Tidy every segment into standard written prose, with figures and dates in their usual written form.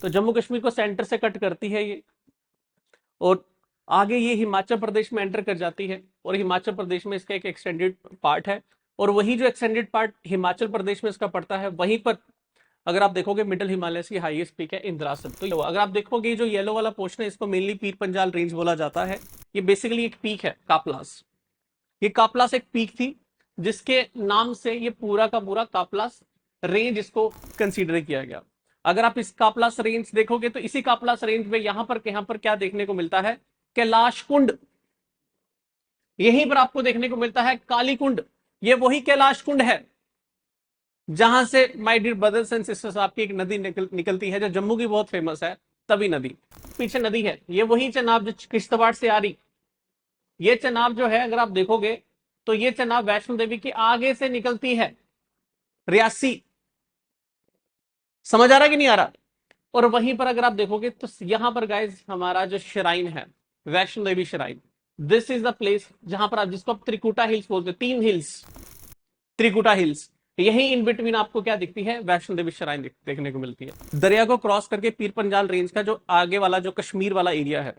तो जम्मू कश्मीर को सेंटर से कट करती है ये, और आगे ये हिमाचल प्रदेश में एंटर कर जाती है, और हिमाचल प्रदेश में इसका एक एक्सटेंडेड पार्ट है, और वही जो एक्सटेंडेड पार्ट हिमाचल प्रदेश में इसका पड़ता है, वहीं पर अगर आप देखोगे मिडिल हिमालय की हाईएस्ट पीक है इंद्रासन। तो अगर आप देखोगे जो येलो वाला पोर्शन है इसको मेनली पीर पंजाल रेंज बोला जाता है। ये बेसिकली एक पीक है कापलास। ये कापलास एक पीक थी जिसके नाम से ये पूरा का पूरा कापलास रेंज इसको कंसीडर किया गया। अगर आप इस कापलास रेंज देखोगे तो इसी कापलास रेंज में यहां पर क्या देखने को मिलता है, कैलाश कुंड। यहीं पर आपको देखने को मिलता है काली कुंड। ये वही कैलाश कुंड है जहां से my dear brothers and sisters आपकी एक नदी निकलती है जो जम्मू की बहुत फेमस है, तवी नदी। पीछे नदी है, ये वही चनाब जो किश्तवाड़ से आ रही। ये चनाब जो है अगर आप देखोगे तो ये चनाब वैष्णो देवी के आगे से निकलती है, रियासी। समझ आ रहा कि नहीं आ रहा? और वहीं पर अगर आप देखोगे तो यहां पर गाइस हमारा जो श्राइन है, Vaishno Devi shrine, this is the place जहां पर आप, जिसको आप त्रिकुटा हिल्स बोलते हैं, 3 हिल्स, त्रिकुटा हिल्स, यही इन बिटवीन आपको क्या दिखती है, वैष्णो देवी श्राइन देखने को मिलती है। दरिया को क्रॉस करके पीर पंजाल रेंज का जो आगे वाला जो कश्मीर वाला एरिया है,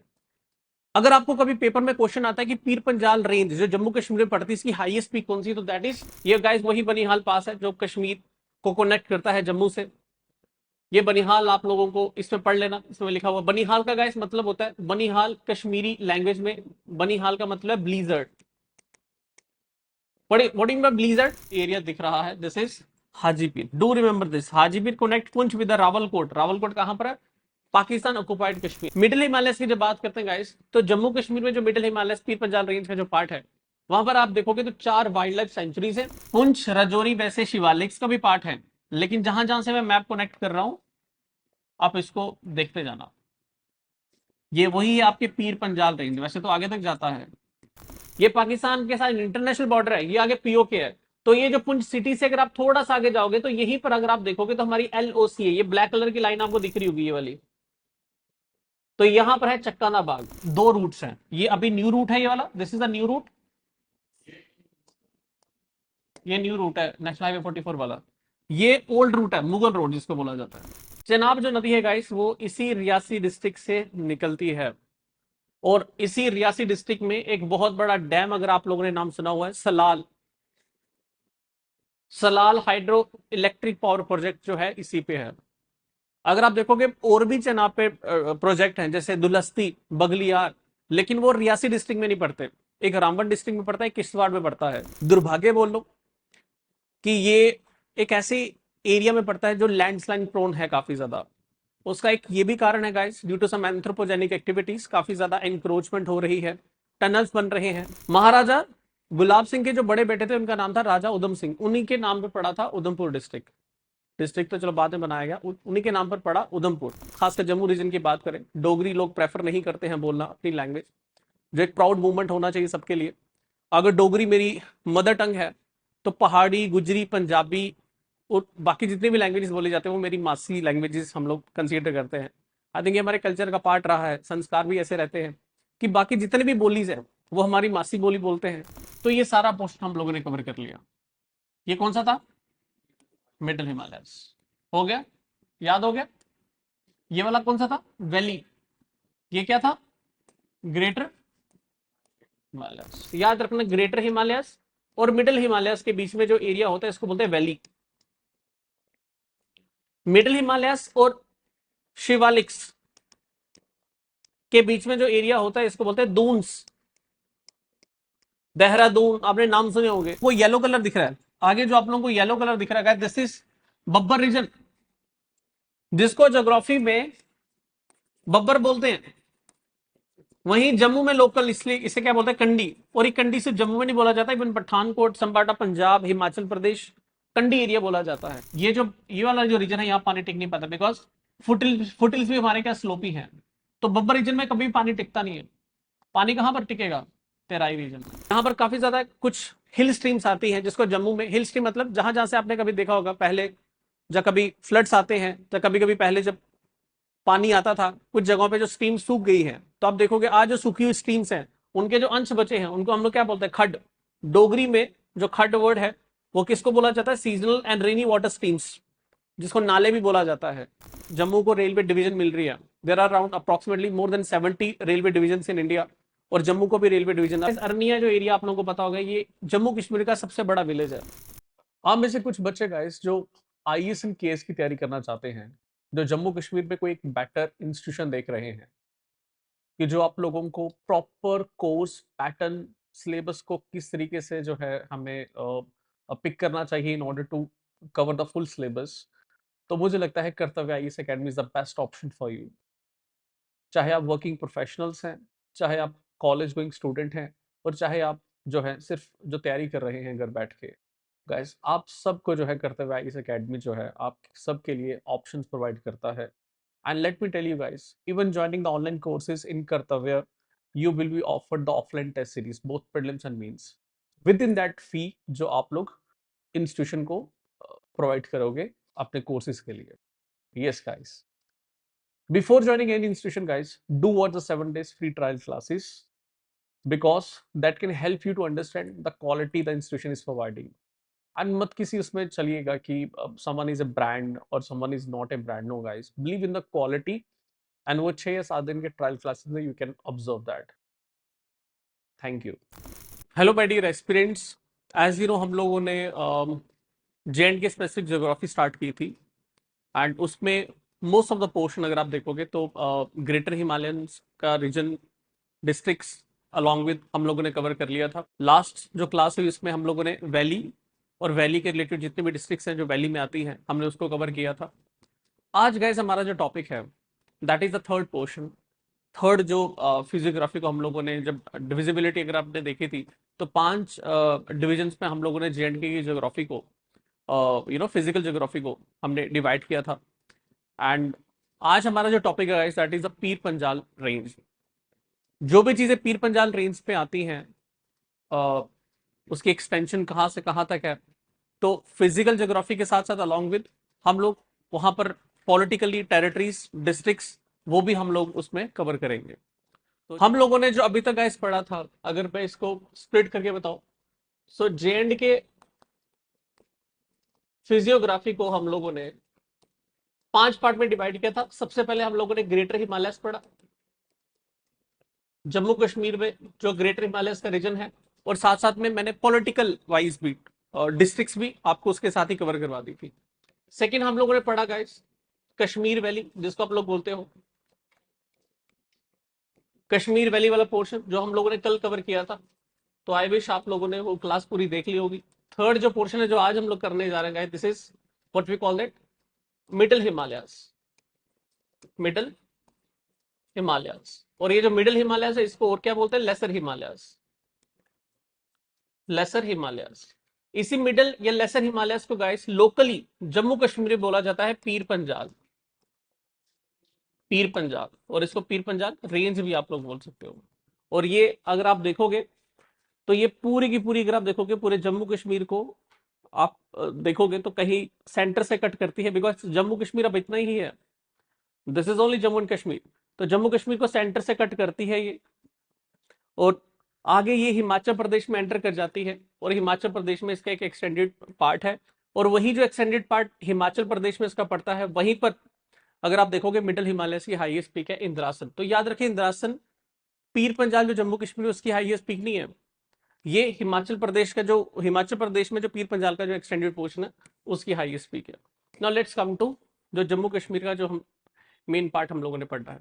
अगर आपको कभी पेपर में क्वेश्चन आता है कि पीर पंजाल रेंज जो जम्मू कश्मीर में पड़ती है इसकी हाईएस्ट पीक कौन सी, तो दैट इज ये गाइस वही बनिहाल पास है जो कश्मीर को कनेक्ट करता है जम्मू से। ये बनिहाल आप लोगों को इसमें पढ़ लेना, इसमें लिखा हुआ बनिहाल का गाइस मतलब होता है, बनिहाल कश्मीरी लैंग्वेज में बनिहाल का मतलब है ब्लीजर्ड। व्हाट इन ब्लीजर्ड एरिया दिख रहा है, this is Haji Pir. Do remember this, Haji Pir connect Poonch with Rawalakot. Rawalakot कहां पर है? पाकिस्तान ऑक्युपाइड कश्मीर। मिडिल हिमालय की जब बात करते हैं गाइस, तो जम्मू कश्मीर में जो मिडिल हिमालय पीर पंजाल रेंज का जो पार्ट है, वहां पर आप देखोगे तो 4 वाइल्ड लाइफ सेंचुरीज है। पुंछ, राजौरी वैसे शिवालिक्स का भी पार्ट है, लेकिन जहां जहां से मैं मैप कनेक्ट कर रहा हूं आप इसको देखते जाना। ये वही है आपके पीर पंजाल रेंज, वैसे तो आगे तक जाता है। ये पाकिस्तान के साथ इंटरनेशनल बॉर्डर है, ये आगे पीओके है। तो ये जो पुंछ सिटी से अगर आप थोड़ा सा आगे जाओगे तो यहीं पर अगर आप देखोगे तो हमारी एलओसी है, ये ब्लैक कलर की लाइन आपको दिख रही होगी ये वाली। तो यहां पर है चक्काना बाग। 2 रूट्स हैं, ये अभी न्यू रूट है, ये वाला, this is the new root, ये न्यू रूट है नेशनल हाईवे 44 वाला। ये ओल्ड रूट है, मुगल रोड जिसको बोला जाता है। चेनाब जो नदी है गाइस वो इसी रियासी डिस्ट्रिक्ट से निकलती है, और इसी रियासी डिस्ट्रिक्ट में एक बहुत बड़ा डैम, अगर आप लोगों ने नाम सुना हुआ है, Salal, Salal hydro electric power project जो है इसी पे है। अगर आप देखोगे और भी चेनाब पे प्रोजेक्ट हैं जैसे दुलस्ती, बगलियार, लेकिन वो रियासी डिस्ट्रिक्ट में नहीं पड़ते। एक रामबन डिस्ट्रिक्ट में पड़ता है, किश्तवाड़ में पड़ता है। दुर्भाग्य बोल लो कि ये एक ऐसे एरिया में पड़ता है जो लैंडस्लाइड प्रोन है काफी ज्यादा। उसका एक ये भी कारण है guys, due to some anthropogenic activities काफी ज्यादा एनक्रोचमेंट हो रही है, टनल्स बन रहे हैं। महाराजा गुलाब सिंह के जो बड़े बेटे थे उनका नाम था राजा उधम सिंह, उन्हीं के नाम पे पड़ा था उधमपुर डिस्ट्रिक्ट। डिस्ट्रिक्ट तो चलो बाद में बनाया गया, उन्हीं के नाम पर पड़ा उधमपुर। खासकर जम्मू रीजन की बात करें, डोगरी लोग प्रेफर नहीं करते हैं बोलना अपनी लैंग्वेज, जो एक प्राउड मूवमेंट होना चाहिए सबके लिए। अगर डोगरी मेरी मदर टंग है तो पहाड़ी, गुजरी, पंजाबी और बाकी जितने भी लैंग्वेजेस बोले जाते हैं वो मेरी मासी लैंग्वेजेस हम लोग कंसीडर करते हैं। आई थिंक ये हमारे कल्चर का पार्ट रहा है, संस्कार भी ऐसे रहते हैं कि बाकी जितने भी बोलीज है वो हमारी मासी बोली बोलते हैं। तो ये सारा पोस्ट हम लोगों ने कवर कर लिया। ये कौन सा था? मिडिल हिमालय हो गया, याद हो गया। ये वाला कौन सा था? वैली। ये क्या था? Greater Himalayas. याद रखना, ग्रेटर हिमालयस और मिडिल हिमालयस के बीच में जो एरिया होता है इसको बोलते हैं वैली। मिडिल हिमालयस और शिवालिक्स के बीच में जो एरिया होता है इसको बोलते हैं दून्स। देहरादून आपने नाम सुने होंगे। वो येलो कलर दिख रहा है आगे, जो आप लोगों को येलो कलर दिख रहा है, दिस इज बब्बर रीजन, जिसको ज्योग्राफी में बब्बर बोलते हैं। वहीं जम्मू में लोकल इसलिए इसे क्या बोलते हैं? कंडी। और ये कंडी सिर्फ जम्मू में नहीं बोला जाता, इवन पठानकोट, संबाटा, पंजाब, हिमाचल प्रदेश, कंडी एरिया बोला जाता है। ये वाला जो रीजन है यहाँ पानी टिक नहीं पाता, बिकॉज फुटहिल्स भी हमारे क्या स्लोपी है। तो बब्बर रीजन में कभी पानी टिकता नहीं है। पानी कहां पर टिकेगा? तेराई रीजन में। यहाँ पर काफी ज्यादा कुछ हिल स्ट्रीम्स आती हैं, जिसको जम्मू में हिल स्ट्रीम मतलब जहां जहां से आपने कभी देखा होगा पहले जब कभी फ्लड्स आते हैं, तो कभी कभी पहले जब पानी आता था कुछ जगहों पे जो स्ट्रीम सूख गई है, तो आप देखोगे आज जो सूखी हुई स्ट्रीम्स हैं उनके जो अंश बचे हैं उनको हम लोग क्या बोलते हैं? खड्ड। डोगरी में जो खड्ड वर्ड है वो किसको बोला जाता है? Seasonal and rainy water streams. जिसको नाले भी बोला जाता है, जम्मू को रेलवे डिवीजन मिल रही है। There are around approximately more than 70 railway division in India, और जम्मू को भी रेलवे डिवीजन। अरनिया जो एरिया आप लोगों को पता होगा, ये जम्मू कश्मीर का सबसे बड़ा विलेज है। आप में से कुछ बच्चे गाइस जो आईएएस एंड केएस की तैयारी करना चाहते हैं, जो जम्मू कश्मीर में कोई एक बेटर इंस्टीट्यूशन देख रहे हैं, कि जो आप लोगों को प्रॉपर कोर्स पैटर्न सिलेबस को किस तरीके से जो है हमें पिक करना चाहिए in order to cover the full syllabus, तो मुझे लगता है Kartavya IAS academy is the best option for you. चाहे आप वर्किंग प्रोफेशनल्स हैं, चाहे आप कॉलेज गोइंग स्टूडेंट हैं, और चाहे आप जो है सिर्फ जो तैयारी कर रहे हैं घर बैठ के, गाइस आप सबको जो है कर्तव्य आईएएस एकेडमी जो है आप सबके लिए ऑप्शंस प्रोवाइड करता है। And let me tell you guys, even joining the online courses in Kartavya, you will be offered the offline test series both prelims and means within that fee जो आप लोग इंस्टीट्यूशन को प्रोवाइड करोगे अपने courses के लिए। Yes guys, before joining any institution guys, do watch the 7 days free trial classes because that can help you to understand the quality the institution is providing। And मत किसी उसमें चलिएगा कि someone is a brand or someone is not a brand। no guys, believe in the quality, and वो 6 या 7 दिन के trial classes में you can observe that. Thank you. Hello my dear aspirants, as you know हम लोगों ने J and K specific geography start की थी, एंड उसमें मोस्ट ऑफ द पोर्शन अगर आप देखोगे तो ग्रेटर हिमालयंस का रीजन, डिस्ट्रिक्ट्स अलॉन्ग विद हम लोगों ने कवर कर लिया था। लास्ट जो क्लास हुई उसमें हम लोगों ने वैली और वैली के रिलेटेड जितने भी डिस्ट्रिक्ट्स हैं जो वैली में आती हैं हमने उसको कवर किया था। आज गाइस हमारा जो टॉपिक है that is the third portion. Third जो फिजियोग्राफी को हम लोगों ने जब डिविजिबिलिटी अगर आपने देखी थी तो 5 डिविजन्स में हम लोगों ने जे एंड के की ज्योग्राफी को फिजिकल ज्योग्राफी को हमने डिवाइड किया था। एंड आज हमारा जो टॉपिक है guys that is the Pir Panjal range. जो भी चीजें पीर पंजाल रेंज पे आती हैं उसकी एक्सटेंशन कहाँ से कहाँ तक है, तो फिजिकल ज्योग्राफी के साथ साथ अलॉन्ग विद हम लोग वहां पर पॉलिटिकली टेरिटरीज, डिस्ट्रिक्ट्स, वो भी हम लोग उसमें कवर करेंगे। तो हम लोगों ने जो अभी तक गाइस पढ़ा था, अगर मैं इसको स्प्लिट करके बताऊं, सो जे एंड के फिजियोग्राफी को हम लोगों ने 5 पार्ट में डिवाइड किया था। सबसे पहले हम लोगों ने ग्रेटर हिमालयस पढ़ा, जम्मू कश्मीर में जो ग्रेटर हिमालयस का रीजन है, और साथ साथ में मैंने पॉलिटिकल वाइज भी डिस्ट्रिक्ट्स भी आपको उसके साथ ही कवर करवा दी थी। सेकेंड हम लोगों ने पढ़ा गाइस कश्मीर वैली, जिसको आप लोग बोलते हो कश्मीर वैली वाला पोर्शन जो हम लोगों ने कल कवर किया था। तो आई विश आप लोगों ने वो क्लास पूरी देख ली होगी। थर्ड जो पोर्शन है जो आज हम लोग करने जा रहे हैं, this is what we call that middle Himalayas. Middle Himalayas, और ये जो मिडल हिमालयस है इसको और क्या बोलते हैं, लेसर हिमालयस। लेसर हिमालयस, इसी मिडल या लेसर हिमालयस को गाइस लोकली जम्मू कश्मीर में बोला जाता है पीर पंजाल। पीर पंजाल, और इसको पीर पंजाल रेंज भी आप लोग बोल सकते हो। और ये अगर आप देखोगे तो ये पूरी की पूरी, अगर आप देखोगे पूरे जम्मू कश्मीर को आप देखोगे तो कहीं सेंटर से कट करती है, बिकॉज जम्मू कश्मीर अब इतना ही है, this is only Jammu and Kashmir. तो जम्मू कश्मीर को सेंटर से कट करती है ये, और आगे ये हिमाचल प्रदेश में एंटर कर जाती है, और हिमाचल प्रदेश में इसका एक एक्सटेंडेड पार्ट है, और वही जो एक्सटेंडेड पार्ट हिमाचल प्रदेश में इसका पड़ता है, वहीं पर अगर आप देखोगे मिडल हिमालय की हाईएस्ट पीक है इंद्रासन। तो याद रखें इंद्रासन पीर पंजाल जो जम्मू कश्मीर उसकी हाईएस्ट पीक नहीं है, ये हिमाचल प्रदेश का जो हिमाचल प्रदेश में जो पीर पंजाल का जो एक्सटेंडेड पोर्शन है उसकी हाईएस्ट पीक है। नाउ लेट्स कम टू जो जम्मू कश्मीर का जो हम मेन पार्ट हम लोगों ने पढ़ा है।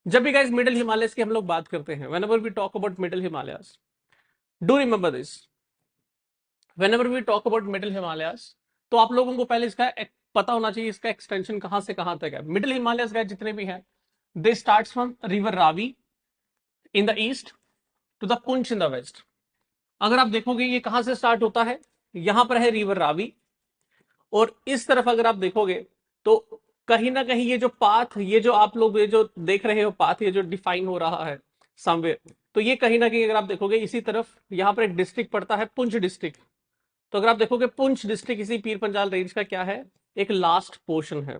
जब भी गाइस मिडिल हिमालयस की हम लोग बात करते हैं, whenever we talk about middle Himalayas, do remember this, whenever we talk about middle Himalayas, तो आप लोगों को पहले इसका पता होना चाहिए इसका एक्सटेंशन कहां से कहां तक है। मिडिल हिमालयस गाइस जितने भी हैं, they starts from river Ravi in the east to the Poonch in the west. अगर आप देखोगे ये कहां से स्टार्ट होता है, यहां पर है रिवर रावी, और इस तरफ अगर आप देखोगे तो कहीं ना कहीं ये जो पाथ, ये जो आप लोग ये जो देख रहे हो पाथ, ये जो डिफाइन हो रहा है समवेयर, तो ये कहीं ना कहीं अगर आप देखोगे इसी तरफ यहां पर एक डिस्ट्रिक्ट पड़ता है पुंछ डिस्ट्रिक्ट। तो अगर आप देखोगे पुंछ डिस्ट्रिक्ट इसी पीर पंजाल रेंज का क्या है, एक लास्ट पोर्शन है।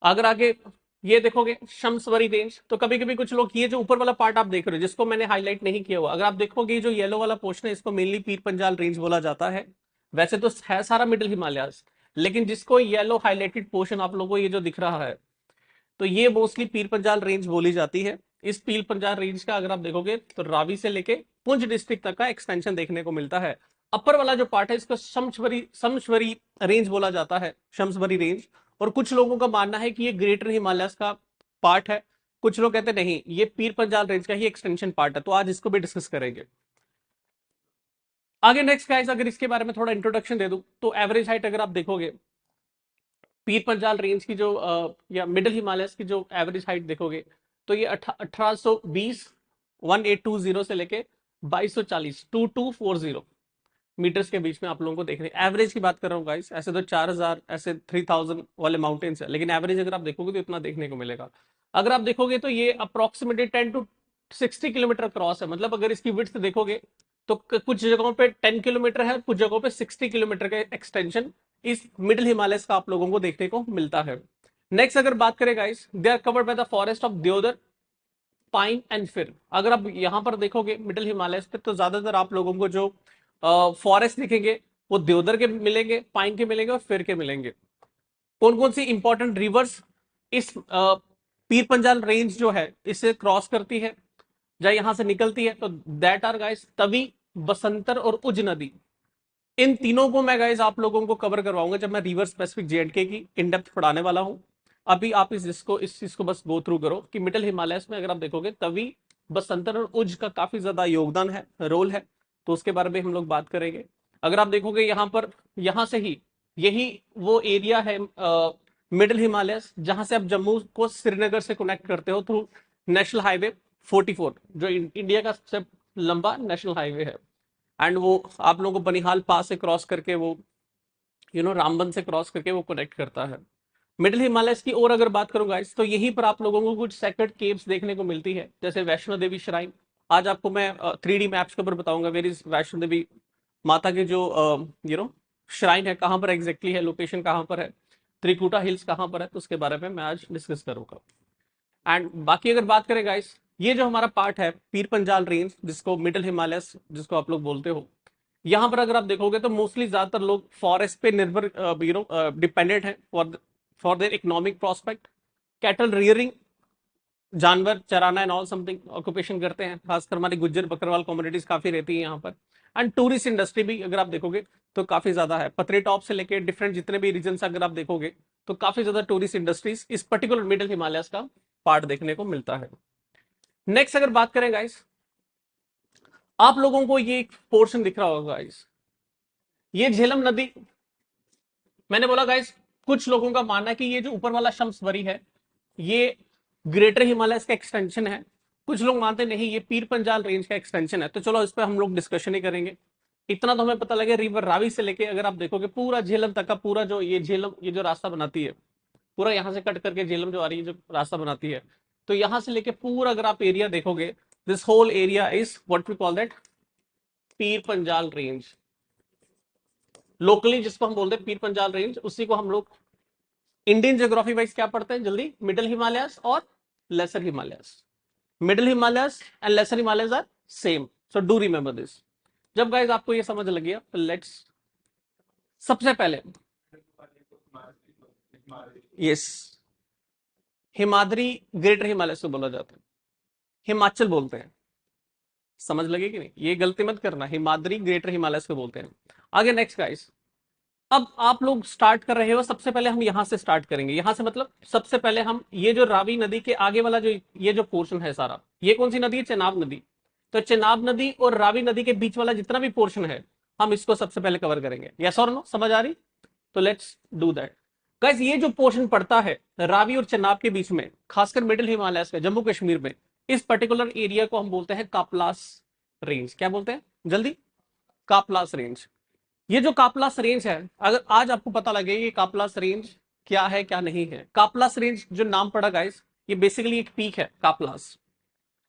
अगर आगे ये देखोगे शम्सवरी रेंज, तो कभी कभी कुछ लोग ये जो ऊपर वाला पार्ट आप देख रहे हो जिसको मैंने हाईलाइट नहीं किया हुआ, अगर आप देखोगे जो येलो वाला पोर्शन है इसको मेनली पीर पंजाल रेंज बोला जाता है। वैसे तो है सारा मिडिल हिमालयस, लेकिन जिसको येलो हाईलाइटेड पोर्शन आप लोगों को ये जो दिख रहा है, तो ये मोस्टली पीर पंजाल रेंज बोली जाती है। इस पीर पंजाल रेंज का अगर आप देखोगे तो रावी से लेके पुंछ डिस्ट्रिक्ट तक का एक्सटेंशन देखने को मिलता है। अपर वाला जो पार्ट है इसको शमशवरी रेंज बोला जाता है, शमशवरी रेंज। और कुछ लोगों का मानना है कि ये ग्रेटर हिमालयस का पार्ट है, कुछ लोग कहते नहीं ये पीर पंजाल रेंज का ही एक्सटेंशन पार्ट है। तो आज इसको भी डिस्कस करेंगे। आगे नेक्स्ट गाइस, अगर इसके बारे में थोड़ा इंट्रोडक्शन दे दूं तो एवरेज हाइट अगर आप देखोगे पीर पंजाल रेंज की जो या मिडिल हिमालयस की जो एवरेज हाइट देखोगे तो ये 1820 1820 से लेके 2240 2240 मीटर्स के बीच में आप लोगों को देख रहे हैं। एवरेज की बात कर रहा हूँ गाइस, ऐसे तो 4000 ऐसे 3000 वाले माउंटेन्स है, लेकिन एवरेज अगर आप देखोगे तो इतना देखने को मिलेगा। अगर आप देखोगे तो ये अप्रोक्सीमेटली 10 to 60 किलोमीटर क्रॉस है। मतलब अगर इसकी विड्थ देखोगे तो कुछ जगहों पे 10 किलोमीटर है, कुछ जगहों पे 60 किलोमीटर का एक्सटेंशन इस मिडिल हिमालयस का आप लोगों को देखने को मिलता है। नेक्स्ट अगर बात करें guys, they are covered by the forest of deodar, pine and fir. अगर आप यहां पर देखोगे मिडिल हिमालयस पे तो ज्यादातर आप लोगों को जो फॉरेस्ट दिखेंगे वो देवदार के मिलेंगे, पाइन के मिलेंगे और फिर के मिलेंगे। कौन कौन सी इंपॉर्टेंट रिवर्स इस पीर पंजाल रेंज जो है इसे क्रॉस करती है या यहां से निकलती है, तो that are guys Tawi, Basantar और उज नदी। इन तीनों को मैं गाइस आप लोगों को कवर करवाऊंगा जब मैं रिवर स्पेसिफिक जेएंडके की इन डेप्थ पढ़ाने वाला हूं। अभी आप इस चीज को बस गो थ्रू करो कि मिडिल हिमालयस में अगर आप देखोगे तवी, बसंतर और उज का काफी ज्यादा योगदान है, रोल है, तो उसके बारे में हम लोग बात करेंगे। अगर आप देखोगे यहाँ पर, यहां से ही यही वो एरिया है मिडिल हिमालयस जहां से आप जम्मू को श्रीनगर से कनेक्ट करते हो थ्रू नेशनल हाईवे 44, जो इंडिया का सबसे लंबा नेशनल हाईवे है। एंड वो आप लोगों को बनिहाल पास से क्रॉस करके वो रामबन से क्रॉस करके वो कनेक्ट करता है। मिडिल हिमालयस की और अगर बात करूं गाइस तो यहीं पर आप लोगों को कुछ सेक्रेड केव्स देखने को मिलती है, जैसे वैष्णो देवी श्राइन। आज आपको मैं 3D मैप्स के ऊपर बताऊंगा वेर इज वैष्णो देवी माता के जो श्राइन है, कहां पर एग्जैक्टली है, लोकेशन कहां पर है, त्रिकुटा हिल्स कहां पर है, तो उसके बारे में मैं आज डिस्कस करूंगा। एंड बाकी अगर बात करें गाइस, ये जो हमारा पार्ट है पीर पंजाल रेंज जिसको मिडिल हिमालयस जिसको आप लोग बोलते हो, यहाँ पर अगर आप देखोगे तो मोस्टली ज्यादातर लोग फॉरेस्ट पे निर्भर डिपेंडेंट है for their economic prospect. Cattle rearing, जानवर चराना एंड ऑल समथिंग ऑक्यूपेशन करते हैं, खासकर हमारी गुज्जर बकरवाल कम्युनिटीज काफी रहती है यहाँ पर। एंड टूरिस्ट इंडस्ट्री भी अगर आप देखोगे तो काफी ज्यादा है, पतरे टॉप से लेके डिफरेंट जितने भी रीजन अगर आप देखोगे तो काफी ज्यादा टूरिस्ट इंडस्ट्रीज इस पर्टिकुलर मिडिल हिमालयस का पार्ट देखने को मिलता है। नेक्स्ट अगर बात करें गाइस, आप लोगों को ये एक पोर्शन दिख रहा होगा गाइस, ये झेलम नदी। मैंने बोला गाइस कुछ लोगों का मानना है कि ये जो ऊपर वाला शम्सवरी है ये ग्रेटर हिमालयस का एक्सटेंशन है, कुछ लोग मानते नहीं ये पीर पंजाल रेंज का एक्सटेंशन है। तो चलो इस पर हम लोग डिस्कशन ही करेंगे। इतना तो हमें पता लगे रिवर रावी से लेके अगर आप देखोगे पूरा झेलम तक का पूरा जो ये झेलम ये जो रास्ता बनाती है, पूरा यहां से कट करके झेलम जो आ रही है जो रास्ता बनाती है, तो यहां से लेके पूरा अगर आप एरिया देखोगे this whole area is what we call that Pir Panjal range. Locally जिसको हम बोलते हैं पीर पंजाल रेंज, उसी को हम लोग इंडियन ज्योग्राफी वाइज क्या पढ़ते हैं जल्दी, मिडिल हिमालयस और lesser Himalayas. Middle Himalayas and lesser Himalayas are same, so do remember this. जब गाइस आपको ये समझ लग गया तो लेट्स सबसे पहले यस हिमाद्री ग्रेटर हिमालयस को बोला जाता है, हिमाचल बोलते हैं, समझ लगे कि नहीं, ये गलती मत करना, हिमाद्री ग्रेटर हिमालयस को बोलते हैं। आगे नेक्स्ट गाइस, अब आप लोग स्टार्ट कर रहे हो, सबसे पहले हम यहां से स्टार्ट करेंगे, यहां से मतलब सबसे पहले हम ये जो रावी नदी के आगे वाला जो ये जो पोर्शन है सारा, ये कौन सी नदी है, चेनाब नदी। तो चेनाब नदी और रावी नदी के बीच वाला जितना भी पोर्शन है हम इसको सबसे पहले कवर करेंगे। यस और नो, समझ आ रही, तो लेट्स डू दैट गाइस। ये जो पोर्शन पड़ता है रावी और चेनाब के बीच में, खासकर मिडिल हिमालयस में, जम्मू कश्मीर में, इस पर्टिकुलर एरिया को हम बोलते हैं कापलास रेंज। क्या बोलते हैं जल्दी, कापलास रेंज। ये जो कापलास रेंज है, अगर आज आपको पता लगे ये कापलास रेंज क्या है क्या नहीं है। कापलास रेंज जो नाम पड़ा गाइस, ये बेसिकली एक पीक है कापलास।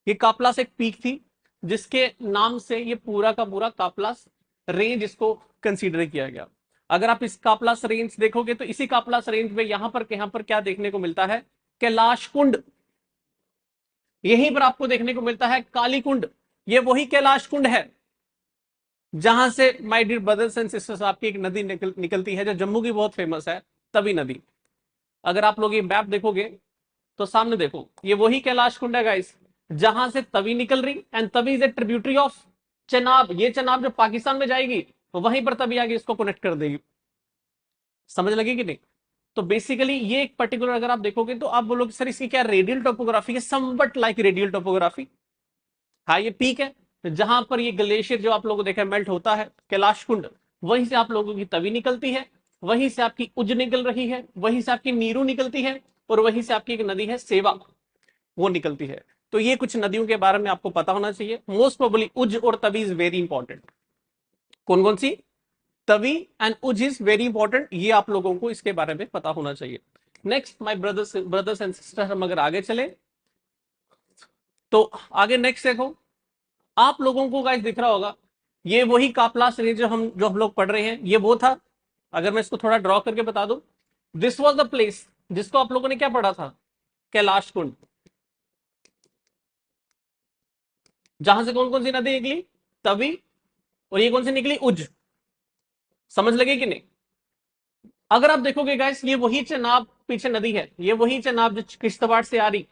ये कापलास एक पीक थी जिसके नाम से ये पूरा का पूरा कापलास रेंज इसको कंसीडर किया गया। अगर आप इस कापलास रेंज देखोगे तो इसी कापलास रेंज में यहां पर क्या देखने को मिलता है, कैलाश कुंड। यहीं पर आपको देखने को मिलता है काली कुंड, ये वही कैलाश कुंड है जहां से my dear brothers and sisters आपकी एक नदी निकलती है जो जम्मू की बहुत फेमस है, तवी नदी। अगर आप लोग ये मैप देखोगे तो सामने देखो, ये वही कैलाश कुंड है गाइस, जहां से तवी निकल रही, and Tawi is a tributary of Chenab. ये चेनाब जो पाकिस्तान में जाएगी वहीं पर तभी आगे इसको कनेक्ट कर देगी। समझ लगी कि नहीं? तो बेसिकली ये एक पर्टिकुलर अगर आप देखोगे तो आप बोलोगे सर इसकी क्या रेडियल टोपोग्राफी है, समवट लाइक रेडियल टोपोग्राफी। हाँ ये पीक है जहां पर ये ग्लेशियर जो आप लोगों को देखा मेल्ट होता है, कैलाश कुंड, वहीं से आप लोगों की तवी निकलती है, वहीं से आपकी उज निकल रही है, वहीं से आपकी नीरू निकलती है, और वहीं से आपकी एक नदी है सेवा, वो निकलती है। तो ये कुछ नदियों के बारे में आपको पता होना चाहिए। मोस्ट प्रोबेबली उज और तवी इज वेरी इंपॉर्टेंट। कौन कौन सी? तवी एंड उज इज वेरी इंपॉर्टेंट, ये आप लोगों को इसके बारे में पता होना चाहिए। Next my brothers and sister, हम अगर आगे चले तो आगे नेक्स्ट देखो, आप लोगों को गाइस दिख रहा होगा ये वही कापलास रेंज जो हम लोग पढ़ रहे हैं, ये वो था। अगर मैं इसको थोड़ा ड्रॉ करके बता दूं, दिस वाज द प्लेस जिसको आप लोगों ने क्या पढ़ा था, कैलाश कुंड, जहां से कौन कौन सी नदी निकली, तवी, और ये कौन सी निकली, उज। समझ लगे कि नहीं? अगर आप देखोगे गाइस ये वही चेनाब पीछे नदी है, ये वही चेनाब जो किश्तवाड़ से आ रही,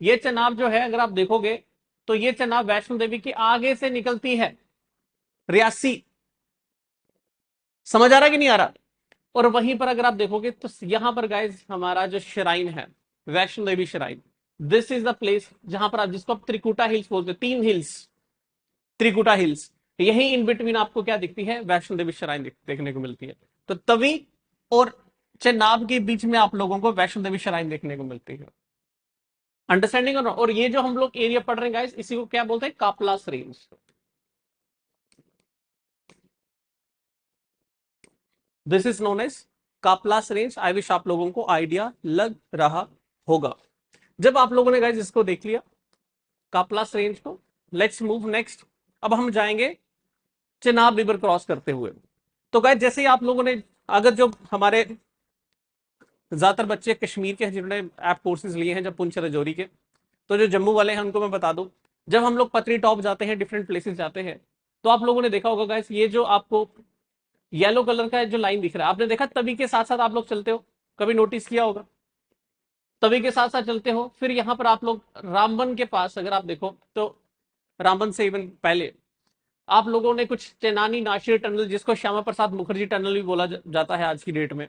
ये चेनाब जो है अगर आप देखोगे तो ये चेनाब वैष्णो देवी के आगे से निकलती है, रियासी। समझ आ रहा कि नहीं आ रहा? और वहीं पर अगर आप देखोगे तो यहां पर गाइस हमारा जो श्राइन है, Vaishno Devi shrine, this is the place जहां पर आप, जिसको आप त्रिकुटा हिल्स बोलते हैं, 3 हिल्स, त्रिकुटा हिल्स, यही इन बिटवीन आपको क्या दिखती है, वैष्णो देवी श्राइन देखने को मिलती है। तो तवी और चेनाब के बीच में आप लोगों को वैष्णो देवी श्राइन देखने को मिलती है। अंडरस्टैंडिंग? और ये जो हम लोग एरिया पढ़ रहे हैं गाइस, इसी को क्या बोलते हैं, Kaplas range. This is known as Kaplas range. I wish आप लोगों को आइडिया लग रहा होगा। जब आप लोगों ने गाइस इसको देख लिया, कापलास रेंज को, लेट्स मूव नेक्स्ट। अब हम जाएंगे चेनाब रिवर क्रॉस करते हुए। तो गाइस जैसे ही आप लोगों ने, अगर जो हमारे ज्यादातर बच्चे कश्मीर के जिन्होंने ऐप कोर्सेज लिए हैं जब पुंछ राजौरी के, तो जो जम्मू वाले हैं उनको मैं बता दूं, जब हम लोग पतरी टॉप जाते हैं, डिफरेंट प्लेसेस जाते हैं, तो आप लोगों ने देखा होगा गाइस, ये जो आपको येलो कलर का जो लाइन दिख रहा है, आपने देखा तवी के साथ साथ आप लोग चलते हो, कभी नोटिस किया होगा, तवी के साथ साथ चलते हो, फिर यहां पर आप लोग रामबन के पास अगर आप देखो तो, रामबन से इवन पहले आप लोगों ने कुछ चेनानी नाशिर टनल, जिसको श्यामा प्रसाद मुखर्जी टनल भी बोला जाता है आज की डेट में,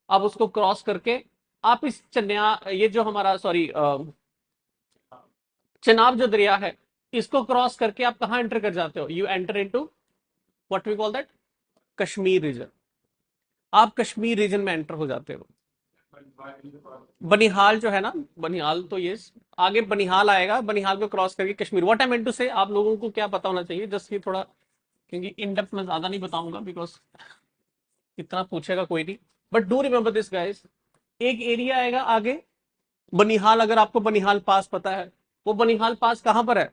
आप उसको क्रॉस करके आप इस चन्या, ये जो हमारा सॉरी चेनाब जो दरिया है, इसको क्रॉस करके आप कहां एंटर कर जाते हो, you enter into what we call that Kashmir region. आप कश्मीर रीजन में एंटर हो जाते हो। बनिहाल जो है ना, बनिहाल तो ये आगे बनिहाल आएगा, बनिहाल को क्रॉस करके Kashmir. What I mean to say, आप लोगों को क्या पता होना चाहिए, जस्ट ये थोड़ा, क्योंकि इन डेप्थ में ज्यादा नहीं बताऊंगा बिकॉज इतना पूछेगा कोई नहीं, but do remember this guys. एक एरिया आएगा आगे बनिहाल, अगर आपको बनिहाल पास पता है, वो बनिहाल पास कहां पर है,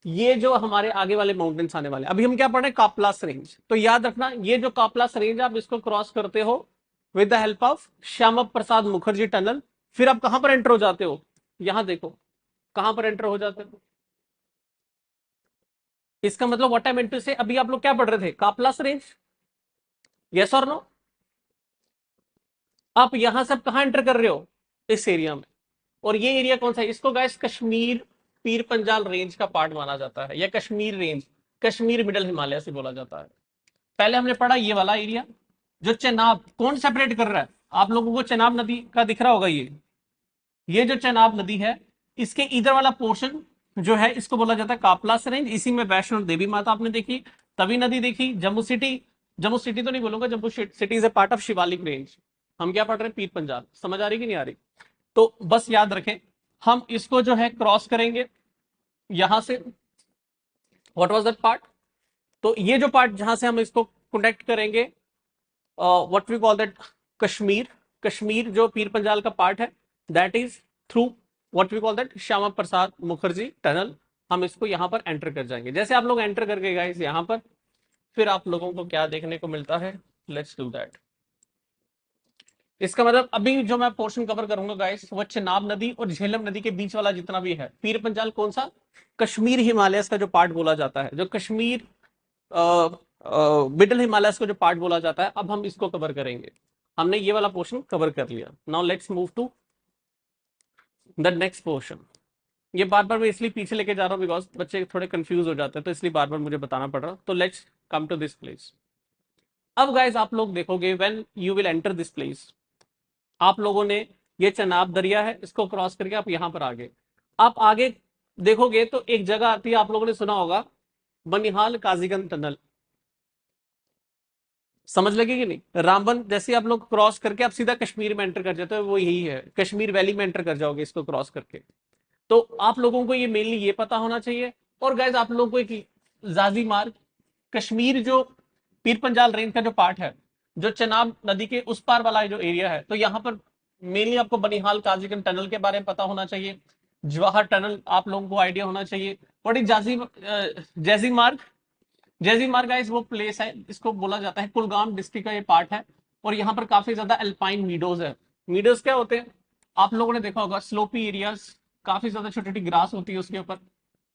ये जो हमारे आगे वाले माउंटेन्स आने वाले, अभी हम क्या पढ़ रहे हैं, कापलास रेंज। तो याद रखना ये जो कापलास रेंज आप इसको क्रॉस करते हो with the help of Shyama Prasad Mukherjee tunnel, फिर आप कहां पर एंटर हो जाते हो, यहां देखो कहां पर एंटर हो जाते हो। इसका मतलब व्हाट आई मीन टू से, अभी आप लोग क्या पढ़ रहे थे, कापलास रेंज, यस और नो? आप यहां से कहां एंटर कर रहे हो, इस एरिया में। और ये एरिया कौन सा है, इसको गाइस कश्मीर पीर पंजाल रेंज का पार्ट माना जाता है, या कश्मीर रेंज, कश्मीर मिडल हिमालय से बोला जाता है। पहले हमने पढ़ा ये वाला एरिया, जो चेनाब कौन सेपरेट कर रहा है, आप लोगों को चेनाब नदी का दिख रहा होगा, ये जो चेनाब नदी है, इसके इधर वाला पोर्शन जो है इसको बोला जाता है कापलास रेंज। इसी में वैष्णो देवी माता आपने देखी, तवी नदी देखी, जम्मू सिटी, जम्मू सिटी तो नहीं बोलूंगा, Jammu city is a part of Shivalik range. हम क्या पढ़ रहे हैं, पीर पंजाल। समझ आ रही कि नहीं आ रही? तो बस याद रखें, हम इसको जो है क्रॉस करेंगे यहां से, व्हाट वाज दैट पार्ट, तो ये जो पार्ट जहां से हम इसको कनेक्ट करेंगे, what we call that Kashmir, Kashmir जो पीर पंजाल का पार्ट है, that is through what we call that Shyama Prasad Mukherjee tunnel. हम इसको यहां पर एंटर कर जाएंगे। जैसे आप लोग एंटर करके गए यहां पर, फिर आप लोगों को क्या देखने को मिलता है, लेट्स डू दैट। इसका मतलब अभी जो मैं पोर्शन कवर करूंगा गाइस, वो चेनाब नदी और झेलम नदी के बीच वाला जितना भी है, पीर पंजाल कौन सा, कश्मीर हिमालयस का जो पार्ट बोला जाता है, जो कश्मीर मिडिल हिमालयस को जो पार्ट बोला जाता है, अब हम इसको कवर करेंगे। हमने ये वाला पोर्शन कवर कर लिया। Now let's move to the next portion. ये बार बार मैं इसलिए पीछे लेके जा रहा हूँ बिकॉज बच्चे थोड़े कंफ्यूज हो जाते हैं, तो इसलिए बार बार मुझे बताना पड़ रहा। तो let's come to this place. अब गाइज आप लोग देखोगे when you will enter this place, आप लोगों ने ये चनाब दरिया है, इसको क्रॉस करके आप यहां पर आ गए। आप आगे देखोगे तो एक जगह आती है, आप लोगों ने सुना होगा, बनिहाल काजीगंज टनल। समझ लगे कि नहीं? रामबन जैसे आप लोग क्रॉस करके आप सीधा कश्मीर में एंटर कर जाते हो, वो यही है, कश्मीर वैली में एंटर कर जाओगे इसको क्रॉस करके। तो आप लोगों को ये मेनली ये पता होना चाहिए। और गाइज आप लोगों को एक जाजी मार्ग, कश्मीर जो पीर पंजाल रेंज का जो पार्ट है, जो चनाब नदी के उस पार वाला जो एरिया है, तो यहाँ पर मेनली आपको बनिहाल काजीगंज टनल के बारे में पता होना चाहिए। जवाहर टनल आप लोगों को आइडिया होना चाहिए। व्हाट इज जैजी मार्ग? जैजी मार्ग गाइस वो प्लेस है, इसको बोला जाता है, कुलगाम डिस्ट्रिक्ट का ये पार्ट है। और यहाँ पर काफी ज्यादा अल्पाइन मीडोज है। मीडोज क्या होते हैं? आप लोगों ने देखा होगा, स्लोपी एरियाज, काफी ज्यादा छोटी छोटी ग्रास होती है उसके ऊपर,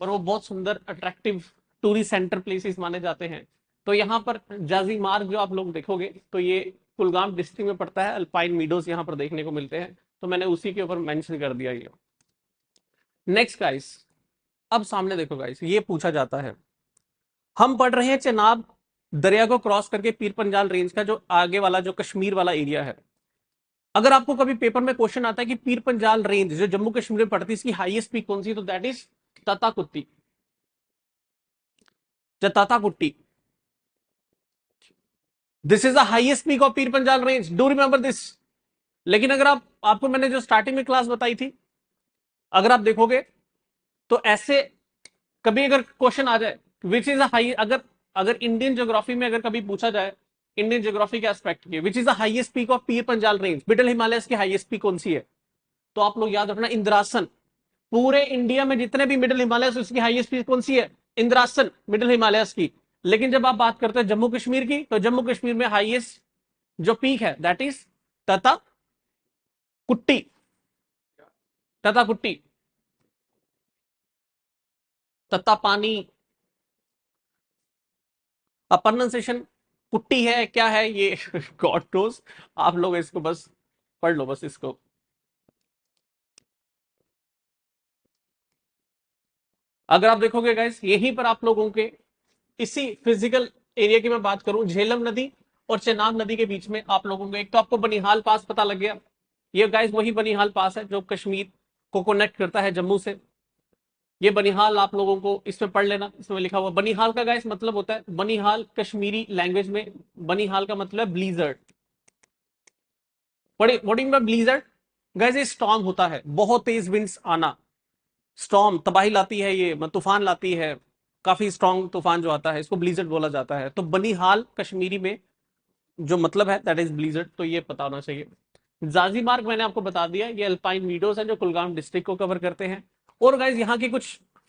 और वो बहुत सुंदर अट्रैक्टिव टूरिस्ट सेंटर प्लेसेस माने जाते हैं। तो यहाँ पर जाजी मार्ग जो आप लोग देखोगे, तो ये कुलगाम डिस्ट्रिक्ट में पड़ता है। अल्पाइन मीडोज यहाँ पर देखने को मिलते हैं, तो मैंने उसी के ऊपर मेंशन कर दिया ये। नेक्स्ट गाइस, अब सामने देखो गाइस, ये पूछा जाता है, हम पढ़ रहे हैं चनाब दरिया को क्रॉस करके पीर पंजाल रेंज का जो आगे वाला जो कश्मीर वाला एरिया है। अगर आपको कभी पेपर में क्वेश्चन आता है कि पीर पंजाल रेंज जो जम्मू कश्मीर में पड़ती है, इसकी हाईएस्ट पीक कौन सी, तो that is Tatakutti. Tatakutti, this is the highest peak of Pir Panjal range, do remember this. लेकिन अगर आपको मैंने जो स्टार्टिंग में क्लास बताई थी, अगर आप देखोगे तो ऐसे कभी अगर क्वेश्चन आ जाए विच इज हाई, अगर अगर इंडियन ज्योग्राफी में अगर कभी पूछा जाए, इंडियन ज्योग्राफी के एस्पेक्ट के, which is the highest peak of Pir Panjal range, middle Himalayas की हाईएस्ट पीक कौन सी है, तो आप लोग याद रखना इंद्रासन। पूरे इंडिया में जितने भी मिडिल हिमालयस, उसकी हाईएस्ट पीक कौन सी है? इंद्रासन, मिडिल हिमालयस की। लेकिन जब आप बात करते हैं जम्मू कश्मीर की, तो जम्मू कश्मीर में हाईएस्ट जो पीक है दैट इज तता कुट्टी। तता कुट्टी, तत्ता पानी, प्रोनाउंसिएशन कुट्टी है क्या है ये गॉड नोस। आप लोग इसको बस पढ़ लो बस इसको। अगर आप देखोगे गाइस, यहीं पर आप लोगों के इसी फिजिकल एरिया की मैं बात करूं, झेलम नदी और चेनाब नदी के बीच में आप लोगों को, एक तो आपको बनिहाल पास पता लग गया, ये गाइस वही बनिहाल पास है जो कश्मीर को कनेक्ट करता है जम्मू से। ये बनिहाल आप लोगों को इसमें पढ़ लेना, इसमें लिखा हुआ बनिहाल का गाइस मतलब होता है, बनिहाल कश्मीरी लैंग्वेज में बनिहाल का मतलब है ब्लीजर्ड। व्हाट इन ब्लीजर्ड गाइस, ये स्टॉर्म होता है, बहुत तेज विंड्स आना, स्टॉर्म तबाही लाती है, ये तूफान लाती है, काफी स्ट्रॉन्ग तूफान जो आता है, इसको ब्लीजर्ड बोला जाता है। तो बनिहाल कश्मीरी में जो मतलब है दैट इज ब्लीजर्ड, तो ये पता होना चाहिए। जाजी मार्ग मैंने आपको बता दिया, ये अल्पाइन मीडोज है जो कुलगाम डिस्ट्रिक्ट को कवर करते हैं। और गाइज यहाँ के कुछ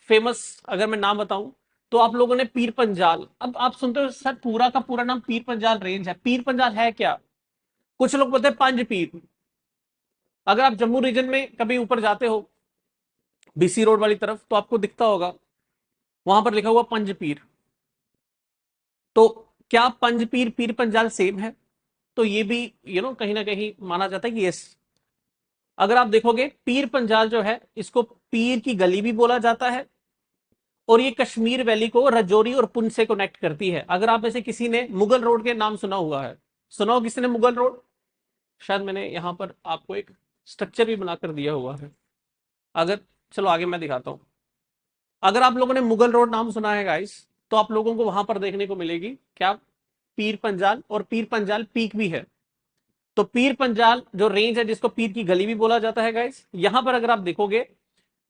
फेमस अगर मैं नाम बताऊं, तो आप लोगों ने पीर पंजाल, अब आप सुनते हो सर पूरा का पूरा नाम पीर पंजाल रेंज है, पीर पंजाल है क्या? कुछ लोग बोलते हैं पंज पीर। अगर आप जम्मू रीजन में कभी ऊपर जाते हो बीसी रोड वाली तरफ, तो आपको दिखता होगा वहां पर लिखा हुआ पंज पीर। तो क्या पंज पीर पीर पंजाल सेम है? तो ये भी कहीं ना कहीं माना जाता है कि यस। अगर आप देखोगे पीर पंजाल जो है, इसको पीर की गली भी बोला जाता है, और ये कश्मीर वैली को रजौरी और पुंछ से कनेक्ट करती है। अगर आप ऐसे किसी ने मुगल रोड के नाम सुना हुआ है, सुना हो किसी ने मुगल रोड? शायद मैंने यहां पर आपको एक स्ट्रक्चर भी बनाकर दिया हुआ है। अगर चलो आगे मैं दिखाता हूं। अगर आप लोगों ने मुगल रोड नाम सुना है गाइस, तो आप लोगों को वहां पर देखने को मिलेगी क्या? पीर पंजाल, और पीर पंजाल पीक भी है। तो पीर पंजाल जो रेंज है, जिसको पीर की गली भी बोला जाता है गाइस, यहां पर अगर आप देखोगे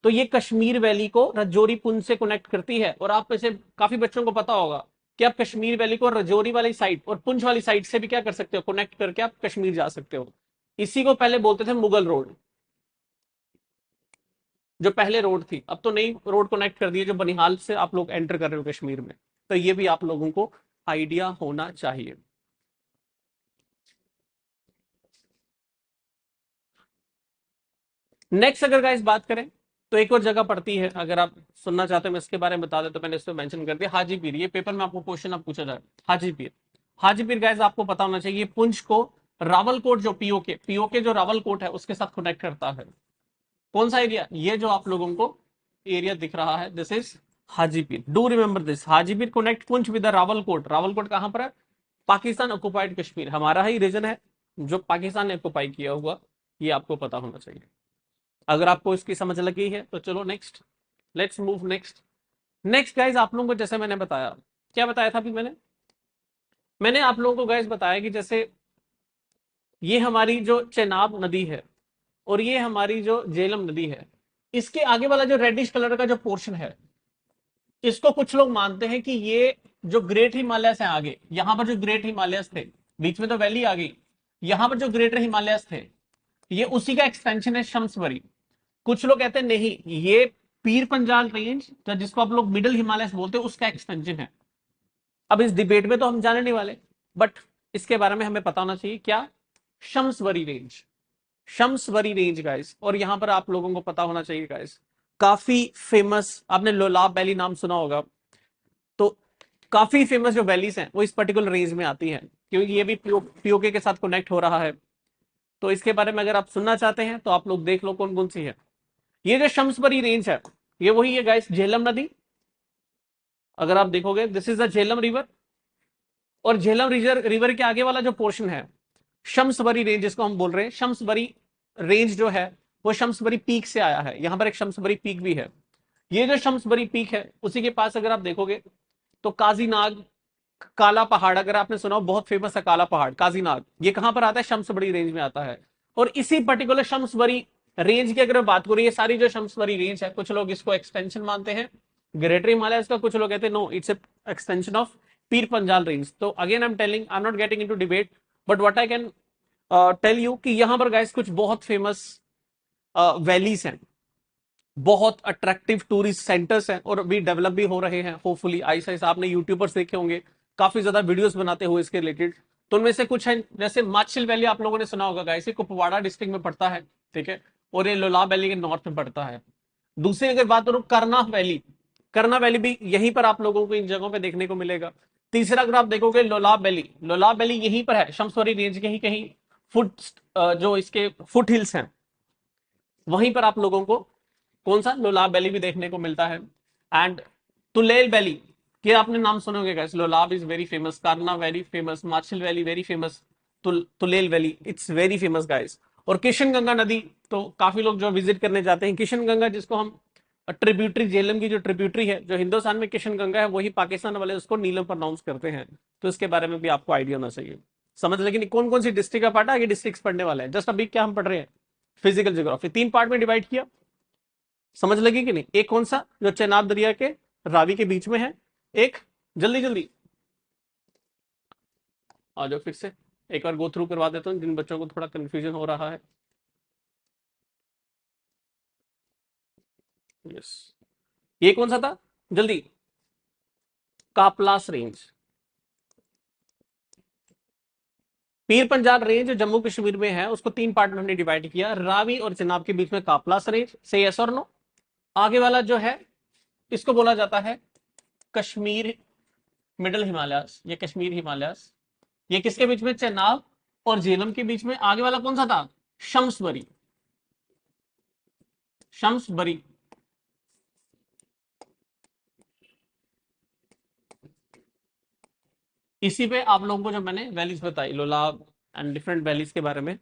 तो ये कश्मीर वैली को रजौरी पुंछ से कनेक्ट करती है। और आप में से काफी बच्चों को पता होगा कि आप कश्मीर वैली को रजौरी वाली साइड और पुंछ वाली साइड से भी क्या कर सकते हो, कनेक्ट करके आप कश्मीर जा सकते हो। इसी को पहले बोलते थे मुगल रोड, जो पहले रोड थी। अब तो नई रोड कनेक्ट कर दी है, जो बनिहाल से आप लोग एंटर कर रहे हो कश्मीर में। तो ये भी आप लोगों को आइडिया होना चाहिए। नेक्स्ट अगर गाइस बात करें, तो एक और जगह पड़ती है, अगर आप सुनना चाहते हो मैं इसके बारे में बता दें, तो मैंने इसमें मेंशन कर दिया हाजीपीर। ये पेपर में आपको क्वेश्चन अब पूछा जाए, हाजीपीर। हाजीपीर गाइस आपको पता होना चाहिए, पुंछ को रावलकोट जो पीओके जो रावलकोट है उसके साथ कनेक्ट करता है। कौन सा एरिया? ये जो आप लोगों को एरिया दिख रहा है, this is Haji Pir. Do remember this, Haji Pir connect Poonch with Rawalakot. Rawalakot कहां पर है? पाकिस्तान ऑक्युपाइड कश्मीर, हमारा ही रीजन है जो पाकिस्तान ने ऑक्युपाई किया हुआ, ये आपको पता होना चाहिए। अगर आपको इसकी समझ लगी है तो चलो next, let's move next. Next guys आप लोगों को जैसे मैंने बताया, क्या बताया था अभी मैंने आप लोगों को गाइज बताया कि जैसे ये हमारी जो चेनाब नदी है और ये हमारी जो झेलम नदी है, इसके आगे वाला जो रेडिश कलर का जो पोर्शन है, इसको कुछ लोग मानते हैं कि ये जो ग्रेट हिमालयस है आगे, यहां पर जो ग्रेट हिमालयस थे, बीच में तो वैली आ गई, यहां पर जो ग्रेटर हिमालयस थे ये उसी का एक्सटेंशन है शम्सवरी। कुछ लोग कहते हैं नहीं, ये पीर पंजाल रेंज तो जिसको आप लोग मिडिल हिमालयस बोलते हैं उसका एक्सटेंशन है। अब इस डिबेट में तो हम जाने नहीं वाले, बट इसके बारे में हमें पता होना चाहिए क्या? शम्सवरी रेंज, शम्सवरी रेंज गाइस। और यहां पर आप लोगों को पता होना चाहिए गाइस, काफी फेमस, आपने लोलाब वैली नाम सुना होगा, तो काफी फेमस जो वैलीज हैं वो इस पर्टिकुलर रेंज में आती हैं, क्योंकि ये भी पीओके के साथ कनेक्ट हो रहा है। तो इसके बारे में अगर आप सुनना चाहते हैं तो आप लोग देख लो कौन कौन सी है। ये जो शम्सवरी रेंज है ये वही है गाइस, झेलम नदी। अगर आप देखोगे this is the Jhelum river, और झेलम रिवर के आगे वाला जो पोर्शन है शम्सवरी रेंज जिसको हम बोल रहे हैं, शम्सवरी रेंज जो है वो शम्सवरी पीक से आया है। यहां पर एक शम्सवरी पीक भी है। ये जो शम्सवरी पीक है उसी के पास अगर आप देखोगे तो काजीनाग, काला पहाड़, अगर आपने सुना हो बहुत फेमस है काला पहाड़ काजीनाग, ये कहां पर आता है? शम्सवरी रेंज में आता है। और इसी पर्टिकुलर शम्सवरी रेंज की अगर बात करूं, ये सारी जो शम्सवरी रेंज है, कुछ लोग इसको एक्सटेंशन मानते हैं ग्रेटर हिमालय का, कुछ लोग कहते हैं no it's extension of Pir Panjal range. तो again I am telling, I am not getting into debate, but what I can tell you कि यहां पर गाइस कुछ बहुत फेमस वैलीज हैं, बहुत अट्रैक्टिव टूरिस्ट सेंटर्स हैं, और भी डेवलप भी हो रहे हैं होपफुली। आइसा आइसा आपने यूट्यूबर्स देखे होंगे काफी ज्यादा वीडियोस बनाते हुए इसके रिलेटेड। तो उनमें से कुछ है, जैसे माचिल वैली आप लोगों ने सुना होगा गाइस, ये कुपवाड़ा डिस्ट्रिक्ट में पड़ता है, ठीक है, और ये लोलाब वैली के नॉर्थ में पड़ता है। दूसरी अगर बात करूं करना वैली, करना वैली भी यहीं पर आप लोगों को इन जगहों पे देखने को मिलेगा। तीसरा अगर आप देखोगे लोलाब वैली, लोलाब वैली यहीं पर है शम्सवरी रेंज के ही कहीं फुट, जो इसके फुट हिल्स हैं वहीं पर आप लोगों को कौन सा लोलाब वैली भी देखने को मिलता है। एंड तुलेल वैली के आपने नाम सुनोगे guys, Lolab is very famous, Karna very famous, Machil valley very famous, Tulail valley it's very famous guys. और किशन गंगा नदी तो काफी लोग जो विजिट करने जाते हैं, किशन गंगा जिसको हम ट्रिब्यूटरी, झेलम की जो ट्रिब्यूटरी है, जो हिंदुस्तान में किशन गंगा है वही पाकिस्तान वाले उसको नीलम प्रोनाउंस करते हैं। तो इसके बारे में भी आपको आइडिया होना चाहिए। समझ, लेकिन कौन कौन सी डिस्ट्रिक्ट का पार्ट है, आगे डिस्ट्रिक्ट पढ़ने वाले हैं। जस्ट अभी क्या हम पढ़ रहे हैं, फिजिकल ज्योग्राफी, 3 पार्ट में डिवाइड किया, समझ लगी कि नहीं? एक कौन सा जो चेनाब दरिया के रावी के बीच में है, एक जल्दी जल्दी आ जाओ, फिर से एक बार गो थ्रू करवा देता हूँ जिन बच्चों को थोड़ा कंफ्यूजन हो रहा है। यस, ये कौन सा था जल्दी? कापलास रेंज। पीर पंजाल रेंज जो जम्मू कश्मीर में है उसको 3 पार्ट में हमने डिवाइड किया, रावी और चेनाब के बीच में कापलास रेंज, से यस और नो। आगे वाला जो है इसको बोला जाता है कश्मीर मिडिल हिमालयस, ये कश्मीर हिमालयस। ये किसके बीच में? चेनाब और झेलम के बीच में। आगे वाला कौन सा था? शम्सवरी, शम्सवरी। इसी पे आप लोगों को जो मैंने वैलीज बताई, लोलाब एंड डिफरेंट वैलीज के बारे में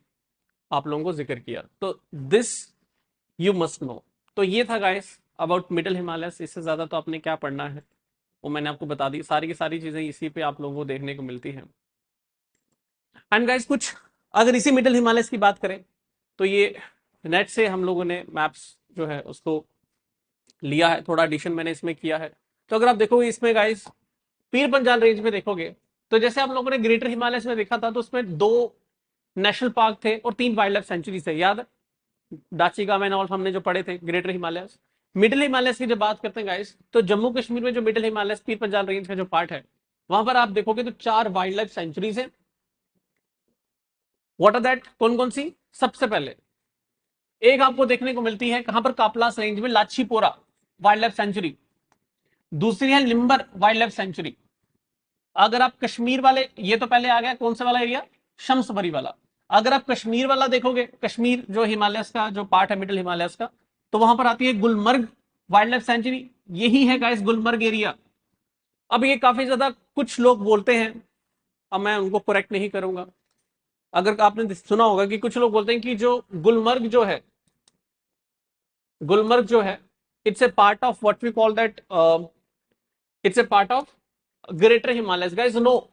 आप लोगों को जिक्र किया, तो दिस यू मस्ट नो। तो ये था गाइस अबाउट मिडिल हिमालयस। इससे ज्यादा तो आपने क्या पढ़ना है वो मैंने आपको बता दी, सारी की सारी चीजें इसी पे आप लोगों को देखने को मिलती हैं। एंड गाइस कुछ अगर इसी मिडिल हिमालयस की बात करें तो ये नेट से हम लोगों ने मैप्स जो है उसको लिया है, थोड़ा एडिशन मैंने इसमें किया है। तो अगर आप देखोगे इसमें गाइस पीर पंजाल रेंज में देखोगे तो जैसे आप लोगों ने ग्रेटर हिमालयस में देखा था तो उसमें 2 नेशनल पार्क थे और 3 वाइल्ड लाइफ सेंचुरी थे, याद है? दाचिगाम एंड ऑल हमने जो पढ़े थे ग्रेटर हिमालयस। मिडिल हिमालयस की जब बात करते हैं गाइस तो जम्मू कश्मीर में जो मिडिल हिमालयस पीर पंजाल रेंज का जो पार्ट है वहां पर आप देखोगे तो 4 वाइल्ड लाइफ सेंचुरीज है। What are that? कौन कौन सी? सबसे पहले एक आपको देखने को मिलती है कहां पर, कापलास रेंज में लाचीपोरा वाइल्ड लाइफ सेंचुरी, दूसरी है लिम्बर वाइल्ड लाइफ सेंचुरी। अगर आप कश्मीर वाले, ये तो पहले आ गया कौन सा वाला एरिया, शम्सबरी वाला। अगर आप कश्मीर वाला देखोगे, कश्मीर जो हिमालयस का जो पार्ट है मिडिल हिमालयस का, तो वहां पर आती है गुलमर्ग वाइल्ड लाइफ सेंचुरी। यही है गाइस गुलमर्ग एरिया। अब ये काफी ज्यादा कुछ लोग बोलते हैं, अब मैं उनको करेक्ट नहीं करूंगा। अगर आपने सुना होगा कि कुछ लोग बोलते हैं कि जो गुलमर्ग जो है, गुलमर्ग जो है, it's a part of what we call that, it's a part of greater Himalayas. Guys no,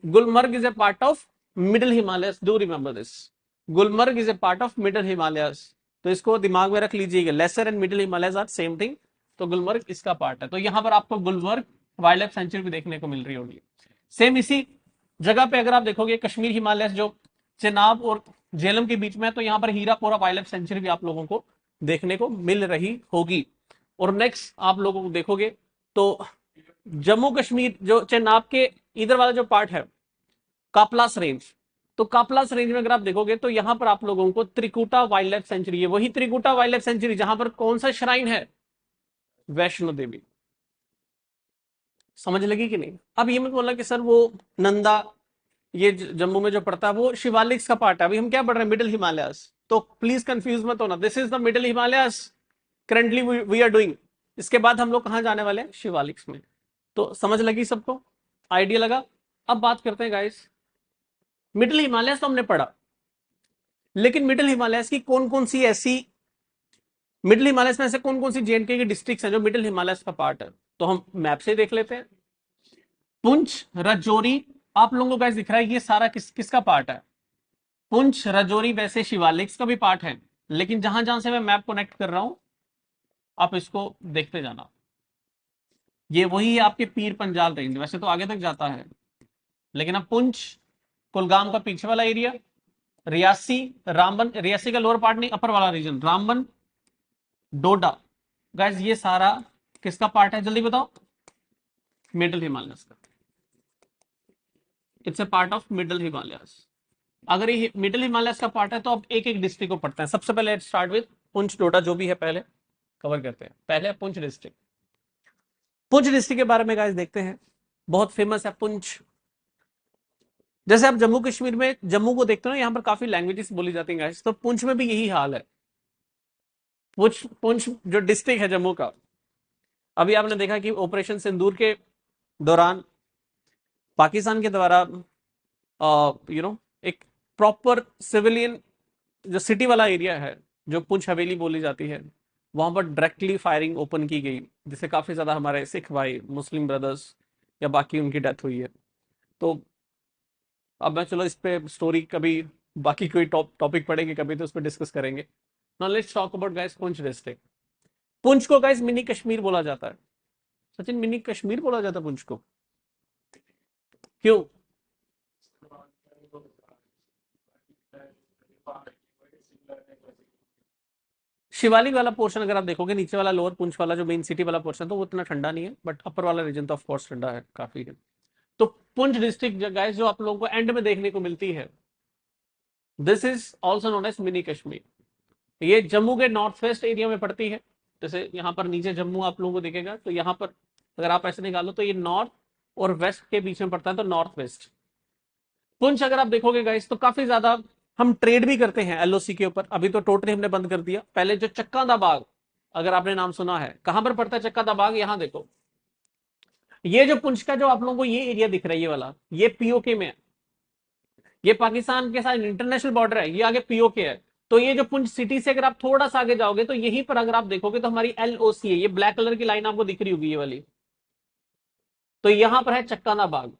Gulmarg is a part of middle Himalayas, do remember this. Gulmarg is a part of middle Himalayas, तो इसको दिमाग में रख लीजिएगा, lesser and middle Himalayas are same thing, तो गुलमर्ग इसका part है। तो यहां पर आपको गुलमर्ग वाइल्ड लाइफ सेंचुरी भी देखने को मिल रही होगी। सेम इसी जगह पे अगर आप देखोगे कश्मीर हिमालयस जो चेनाब और झेलम के बीच में है, तो यहाँ पर हीरापोरा वाइल्ड लाइफ सेंचुरी भी आप लोगों को देखने को मिल रही होगी। और नेक्स्ट आप लोगों को देखोगे तो जम्मू कश्मीर जो चेनाब के इधर वाला जो पार्ट है, कापलास रेंज, तो कापलास रेंज में अगर आप देखोगे तो यहां पर आप लोगों को त्रिकुटा वाइल्ड लाइफ सेंचुरी है। वही त्रिकुटा वाइल्ड लाइफ सेंचुरी जहां पर कौन सा श्राइन है, वैष्णो देवी। समझ लगी कि नहीं? अब ये मत बोला कि सर वो नंदा, ये जम्मू में जो पड़ता है वो शिवालिक्स का पार्ट है। अभी हम क्या पढ़ रहे हैं, मिडिल हिमालयस, तो प्लीज कंफ्यूज मत होना, this is the middle Himalayas currently we are doing. इसके बाद हम लोग कहां जाने वाले हैं, शिवालिक्स में। तो समझ लगी सबको, आइडिया लगा? अब बात करते हैं गाइस, मिडिल हिमालयस तो हमने पढ़ा, लेकिन मिडिल हिमालयस की कौन कौन सी ऐसी, मिडिल हिमालयस में ऐसे कौन कौन सी जेएनके की डिस्ट्रिक्ट्स हैं जो मिडिल हिमालयस का पार्ट है, तो हम मैप से देख लेते हैं। पुंछ, राजौरी, आप लोगों को गाइस दिख रहा है ये सारा किसका पार्ट है, पुंछ राजौरी। वैसे शिवालिक्स का भी पार्ट है, लेकिन जहां जहां से मैं मैप कनेक्ट कर रहा हूं आप इसको देखते जाना। ये वही है आपके पीर पंजाल रेंज, वैसे तो आगे तक जाता है, लेकिन अब पुंछ, कुलगाम का पीछे वाला एरिया, रियासी, रामबन, रियासी का लोअर पार्ट नहीं, अपर वाला रीजन, रामबन, डोडा। गाइस ये सारा किसका पार्ट है, जल्दी बताओ, मिडिल हिमालयस का। It's a part of middle Himalayas. अगर ये मिडिल हिमालयस का पार्ट है तो अब एक एक डिस्ट्रिक्ट को पढ़ते हैं। सबसे पहले स्टार्ट विद पुंछ डोडा, जो भी है पहले कवर करते हैं। पहले पुंछ डिस्ट्रिक्ट, पुंछ डिस्ट्रिक्ट के बारे में गाइस देखते हैं, बहुत फेमस है पुंछ। जैसे आप जम्मू कश्मीर में जम्मू को देखते हो ना, यहाँ पर काफी लैंग्वेजेस बोली जाती हैं गाइस, तो पुंछ में भी यही हाल है। पुंछ पुंछ जो डिस्ट्रिक्ट है जम्मू का, अभी आपने देखा कि ऑपरेशन सिंदूर के दौरान पाकिस्तान के द्वारा एक प्रॉपर सिविलियन जो सिटी वाला एरिया है, जो पुंछ हवेली बोली जाती है, वहां पर डायरेक्टली फायरिंग ओपन की गई, जिससे काफी ज्यादा हमारे सिख भाई, मुस्लिम ब्रदर्स या बाकी उनकी डेथ हुई है। तो अब मैं, चलो इस पे स्टोरी कभी, बाकी कोई टॉपिक पढ़ेंगे कभी तो उस पर डिस्कस करेंगे। Now let's talk about guys Poonch district. Poonch को गाइस मिनी कश्मीर बोला जाता है। सचिन, मिनी कश्मीर बोला जाता है पुंछ को, क्यों? शिवालिक वाला पोर्शन अगर आप देखोगे, नीचे वाला लोअर पुंछ वाला जो मेन सिटी वाला पोर्शन, तो वो इतना ठंडा नहीं है, बट अपर वाला रीजन तो ऑफ कोर्स ठंडा है, काफी है। तो पुंछ डिस्ट्रिक्ट गाइस जो आप लोगों को एंड में देखने को मिलती है, this is also known as mini Kashmir. ये जम्मू के नॉर्थ वेस्ट एरिया में पड़ती है। जैसे यहाँ पर नीचे जम्मू आप लोगों को दिखेगा, तो यहाँ पर अगर आप ऐसे निकालो तो ये नॉर्थ और वेस्ट के बीच में पड़ता है, तो नॉर्थ वेस्ट। पुंछ अगर आप देखोगे गाइस तो काफी ज्यादा हम ट्रेड भी करते हैं एलओसी के ऊपर। अभी तो टोटली हमने बंद कर दिया। पहले जो चक्का दा बाग, अगर आपने नाम सुना है, कहां पर पड़ता है चक्का दा बाग, यहां देखो, ये जो पुंछ का जो आप लोगों को ये एरिया दिख रहा है, ये वाला, ये पीओके में है, ये पाकिस्तान के साथ इंटरनेशनल बॉर्डर है, ये आगे पीओके है। तो ये जो पुंछ सिटी से अगर आप थोड़ा सा आगे जाओगे तो यहीं पर अगर आप देखोगे तो हमारी एलओसी है, ये ब्लैक कलर की लाइन आपको दिख रही होगी ये वाली, तो यहां पर है चक्का दा बाग।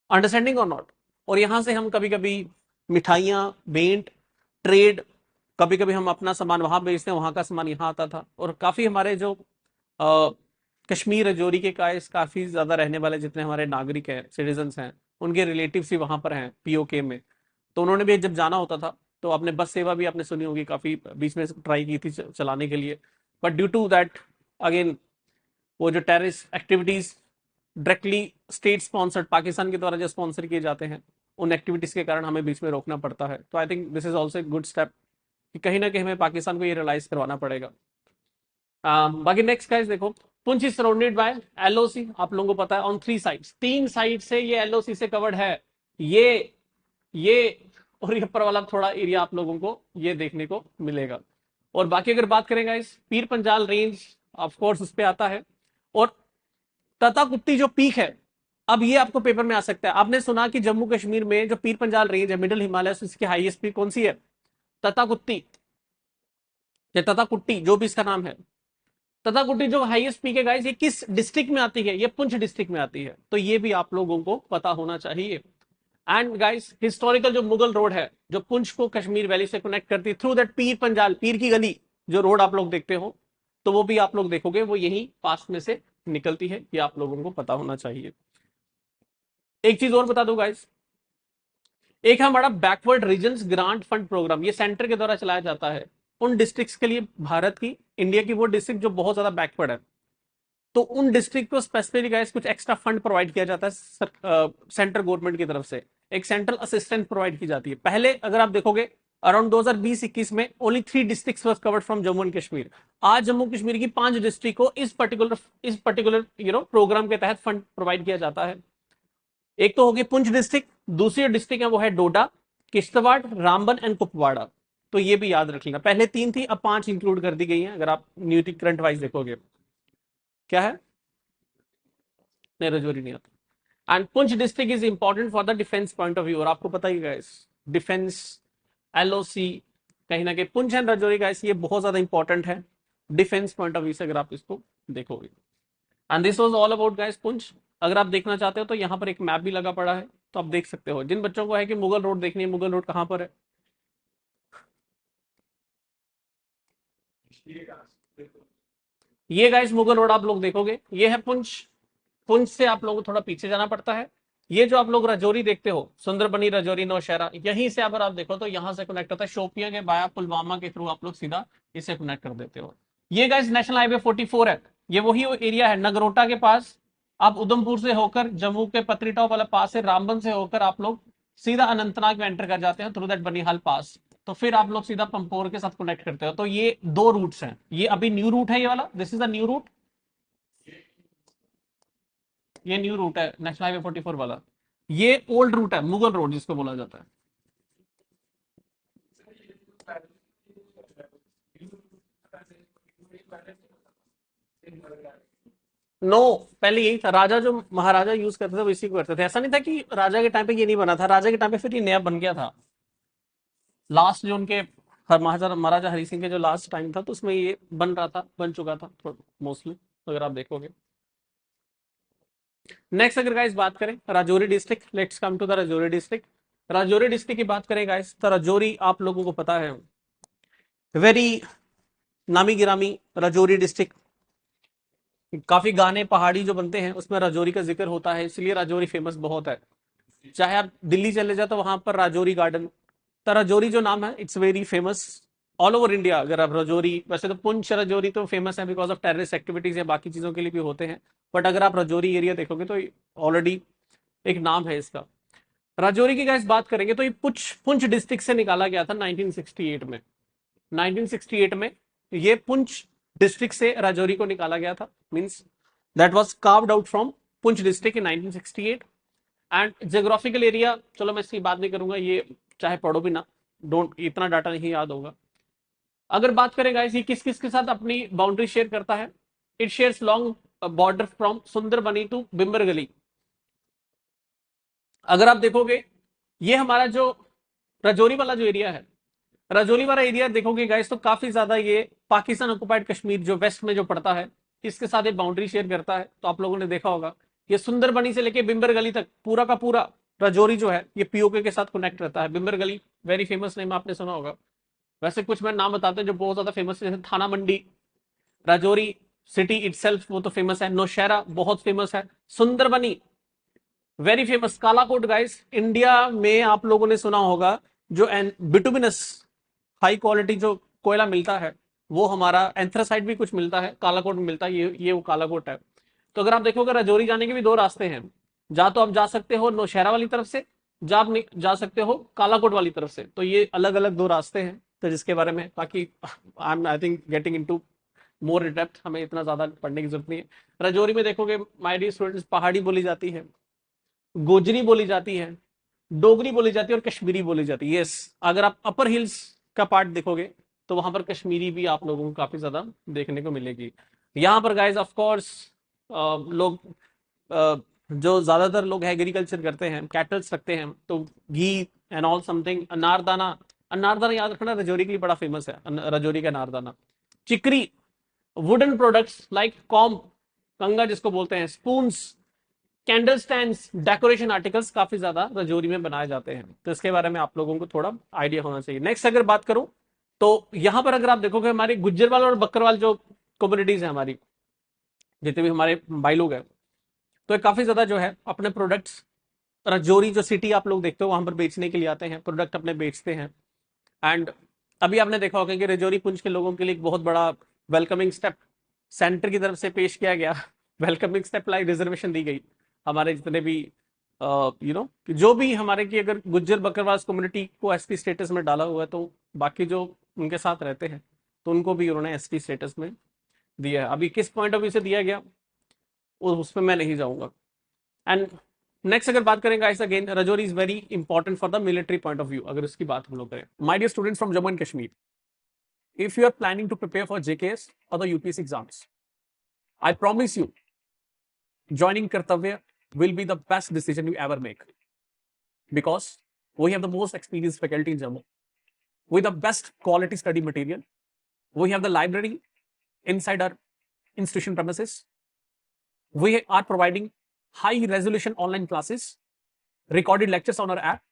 अंडरस्टैंडिंग और नॉट? और यहां से हम कभी कभी मिठाइयां, बेंट, ट्रेड, कभी कभी हम अपना सामान वहां बेचते हैं, वहां का सामान यहाँ आता था। और काफी हमारे जो कश्मीर रजौरी के काफी ज्यादा रहने वाले जितने हमारे नागरिक हैं, सिटीजन्स हैं, उनके रिलेटिव्स ही वहां पर हैं पीओके में। तो उन्होंने भी जब जाना होता था तो आपने बस सेवा भी आपने सुनी होगी, काफी बीच में ट्राई की थी चलाने के लिए, but due to that again वो जो terrorist activities directly state sponsored, Pakistan के द्वारा जो स्पॉन्सर किए जाते हैं, उन एक्टिविटीज के कारण हमें बीच में रोकना पड़ता है। तो I think this is also good step कि कहीं ना कहीं हमें पाकिस्तान को ये रियलाइज करवाना पड़ेगा। बाकी नेक्स्ट गाइस देखो, Poonch is surrounded by LOC, आप लोगों को पता है, ऑन 3 साइड्स, 3 साइड से ये एलओसी से कवर्ड है। ये ये और ये ऊपर वाला थोड़ा एरिया आप लोगों को ये देखने को मिलेगा। और बाकी अगर बात करें guys, Pir Panjal range of course उस पे आता है, और तताकुत्ती जो पीक है, अब ये आपको पेपर में आ सकता है। आपने सुना कि जम्मू कश्मीर में जो पीर पंजाल रेंज है, मिडिल हिमालय, इसकी हाईएस्ट पीक कौन सी है? तताकुत्ती, या तताकुट्टी, जो भी इसका नाम है। तताकुट्टी जो हाईएस्ट पीक है गाइस, ये किस डिस्ट्रिक्ट में आती है? ये पुंछ डिस्ट्रिक्ट में आती है। तो ये भी आप लोगों को पता होना चाहिए। एंड गाइस, हिस्टोरिकल जो मुगल रोड है, जो पुंछ को कश्मीर वैली से कनेक्ट करती है थ्रू दैट पीर पंजाल, पीर की गली, जो रोड आप लोग देखते हो, तो वो भी आप लोग देखोगे वो यही पास में से निकलती है। ये आप लोगों को पता होना चाहिए। एक चीज और बता दो गाइस, एक है हमारा backward regions grant fund programme, ये सेंटर के द्वारा चलाया जाता है उन डिस्ट्रिक्ट्स के लिए, भारत की, इंडिया की वो डिस्ट्रिक्ट जो बहुत ज्यादा बैकवर्ड है, तो उन डिस्ट्रिक्ट को स्पेसिफिकली गाइस कुछ एक्स्ट्रा फंड प्रोवाइड किया जाता है सेंट्रल गवर्नमेंट की तरफ से। एक सेंट्रल असिस्टेंस प्रोवाइड की जाती है। पहले अगर आप देखोगे अराउंड 2020-21 में only 3 districts was covered from Jammu and Kashmir. आज जम्मू कश्मीर की 5 डिस्ट्रिक्ट को इस पर्टिकुलर प्रोग्राम के तहत फंड प्रोवाइड किया जाता है। एक तो होगी पुंछ डिस्ट्रिक्ट, दूसरी डिस्ट्रिक्ट है वो है डोडा, किश्तवाड़, रामबन एंड कुपवाड़ा। तो ये भी याद रख लेना, पहले 3 थी, अब 5 इंक्लूड कर दी गई हैं। अगर आप न्यू करंट वाइज देखोगे, क्या है, नहीं रजौरी नहीं आता। And Poonch district is important for the defence point of view, और आपको पता ही गाइस, डिफेंस, एलओसी, कहीं ना कहीं पुंछ एंड रजौरी गाइस ये बहुत ज्यादा इंपॉर्टेंट है डिफेंस पॉइंट ऑफ व्यू से, अगर आप इसको देखोगे। And this was all about guys Poonch. अगर आप देखना चाहते हो तो यहाँ पर एक मैप भी लगा पड़ा है, तो आप देख सकते हो। जिन बच्चों को है कि मुगल रोड देखनी है, मुगल रोड कहाँ पर है, ये गाइस मुगल रोड आप लोग देखोगे, ये है पुंछ। पुंछ से आप लोगों को थोड़ा पीछे जाना पड़ता है। ये जो आप लोग रजौरी देखते हो, सुंदरबनी, रजौरी, नौशहरा, यहीं से अगर आप देखो तो यहाँ से कनेक्ट होता है शोपियां के बाया पुलवामा के थ्रू, आप लोग सीधा इसे कनेक्ट कर देते हो। ये गाइस नेशनल हाईवे 44 है, ये वही एरिया है नगरोटा के पास। आप उधमपुर से होकर जम्मू के पतरी टॉप वाला पास है, रामबन से होकर आप लोग सीधा अनंतनाग में एंटर कर जाते हैं थ्रू दैट बनिहाल पास। तो फिर आप लोग सीधा पंपोर के साथ कनेक्ट करते हो। तो ये 2 रूट्स हैं, ये अभी न्यू रूट है, ये वाला, this is a new root, ये न्यू रूट है नेशनल हाईवे 44 वाला। ये ओल्ड रूट है, मुगल रोड जिसको बोला जाता है। नो, पहले यही था, राजा जो महाराजा यूज करते थे वो इसी को करते थे। ऐसा नहीं था कि राजा के टाइम पे ये नहीं बना था, राजा के टाइम पे फिर ये नया बन गया था। लास्ट जो उनके महाराजा हरि सिंह के जो लास्ट टाइम था, तो उसमें ये बन रहा था, बन चुका था मोस्टली, अगर आप देखोगे। नेक्स्ट अगर गाइस बात करें Rajouri district, let's come to the Rajouri district. Rajouri district की बात करें गाइस, तो राजौरी आप लोगों को पता है, वेरी नामी गिरामी राजौरी डिस्ट्रिक्ट। काफी गाने पहाड़ी जो बनते हैं उसमें राजौरी का जिक्र होता है, इसलिए राजौरी फेमस बहुत है। चाहे आप दिल्ली चले जाओ तो वहां पर राजौरी गार्डन, तो राजौरी जो नाम है it's very famous all over India. अगर आप राजौरी, वैसे तो पुंछ राजौरी तो फेमस है बिकॉज ऑफ टेररिस्ट एक्टिविटीज या बाकी चीजों के लिए भी होते हैं, बट अगर आप राजौरी एरिया देखोगे तो ऑलरेडी एक नाम है इसका। राजौरी की गाइस बात करेंगे तो ये पुंछ डिस्ट्रिक्ट से निकाला गया था 1968 में। 1968 में ये पुंछ डिस्ट्रिक्ट से राजौरी को निकाला गया था, means that was carved out from Poonch district in 1968। And geographical area, चलो मैं इसकी बात नहीं करूंगा, ये चाहे पढ़ो भी ना, डोंट, इतना डाटा नहीं याद होगा। अगर बात करें गाइस, ये किस किस के साथ अपनी बाउंड्री शेयर करता है, it shares long border from Sundarbani to Bhimber Gali. अगर आप देखोगे ये हमारा जो राजौरी वाला जो एरिया है, राजौरी वाला एरिया देखोगे गाइस तो काफी ज्यादा ये पाकिस्तान ऑक्युपाइड कश्मीर जो वेस्ट में जो पड़ता है, इसके साथ एक बाउंड्री शेयर करता है। तो आप लोगों ने देखा होगा ये सुंदरबनी से लेके बिम्बर गली तक पूरा का पूरा राजौरी जो है ये पीओके के साथ कनेक्ट रहता है। बिम्बर गली वेरी फेमस नेम, आपने सुना होगा। वैसे कुछ मैं नाम बताते हैं जो बहुत ज्यादा फेमस है, जैसे थाना मंडी, राजौरी सिटी इटसेल्फ वो तो फेमस है, नौशहरा बहुत फेमस है, Sunderbani very famous, Kalakot guys India में आप लोगों ने सुना होगा जो बिटुमिनस हाई क्वालिटी जो कोयला मिलता है, वो हमारा एंथ्रासाइट भी कुछ मिलता है, कालाकोट में मिलता है, ये वो कालाकोट है। तो अगर आप देखोगे राजौरी जाने के भी 2 रास्ते हैं, जा तो आप जा सकते हो नौशहरा वाली तरफ से, जा आप जा सकते हो कालाकोट वाली तरफ से, तो ये अलग अलग 2 रास्ते हैं। तो जिसके बारे में बाकी I think getting into more in depth, हमें इतना ज्यादा पढ़ने की जरूरत नहीं है। राजौरी में देखोगे माय डियर स्टूडेंट्स, पहाड़ी बोली जाती है, गोजरी बोली जाती है, डोगरी बोली जाती है और कश्मीरी बोली जाती है। यस, अगर आप अपर हिल्स का पार्ट देखोगे तो वहां पर कश्मीरी भी आप लोगों को काफी ज्यादा देखने को मिलेगी। यहाँ पर गाइज ऑफ कोर्स लोग जो ज्यादातर लोग एग्रीकल्चर करते हैं, कैटल्स रखते हैं, तो घी एंड ऑल समथिंग, अनारदाना, अनारदाना याद रखना राजौरी के लिए बड़ा फेमस है, राजौरी का अनारदाना। चिकरी, वुडन प्रोडक्ट्स लाइक कॉम्ब, कंगा जिसको बोलते हैं, spoons, candle stands, decoration articles काफी ज्यादा राजौरी में बनाए जाते हैं। तो इसके बारे में आप लोगों को थोड़ा आइडिया होना चाहिए। नेक्स्ट अगर बात करूं तो यहां पर अगर आप देखोगे हमारे गुज्जरवाल और बकरवाल जो कम्युनिटीज है हमारी, जितने भी हमारे भाई लोग हैं, तो काफी ज्यादा जो है अपने प्रोडक्ट्स राजौरी जो सिटी आप लोग देखते हो वहां पर बेचने के लिए आते हैं, प्रोडक्ट अपने बेचते हैं। एंड अभी आपने देखा होगा कि राजौरी पुंछ के लोगों के लिए एक बहुत बड़ा वेलकमिंग स्टेप सेंटर की तरफ से पेश किया गया। वेलकमिंग स्टेप लाइक रिजर्वेशन दी गई हमारे जितने भी जो भी हमारे की अगर गुज्जर बकरवाल कम्युनिटी को एसटी स्टेटस में डाला हुआ है, तो बाकी जो उनके साथ रहते हैं तो उनको भी उन्होंने एसटी स्टेटस में दिया है। अभी किस पॉइंट ऑफ व्यू से दिया गया उसमें मैं नहीं जाऊंगा। एंड नेक्स्ट अगर बात करें guys, again Rajouri is very important for the military point of view, अगर इसकी बात हम लोग करें। My dear students from Jammu and Kashmir, if you are planning to prepare for JKS or the UPSC exams, I promise you joining Kartavya will be the best decision you ever make, because we have the most experienced faculty in Jammu with the best quality study material. We have the library inside our institution premises. We are providing high resolution online classes, recorded lectures on our app,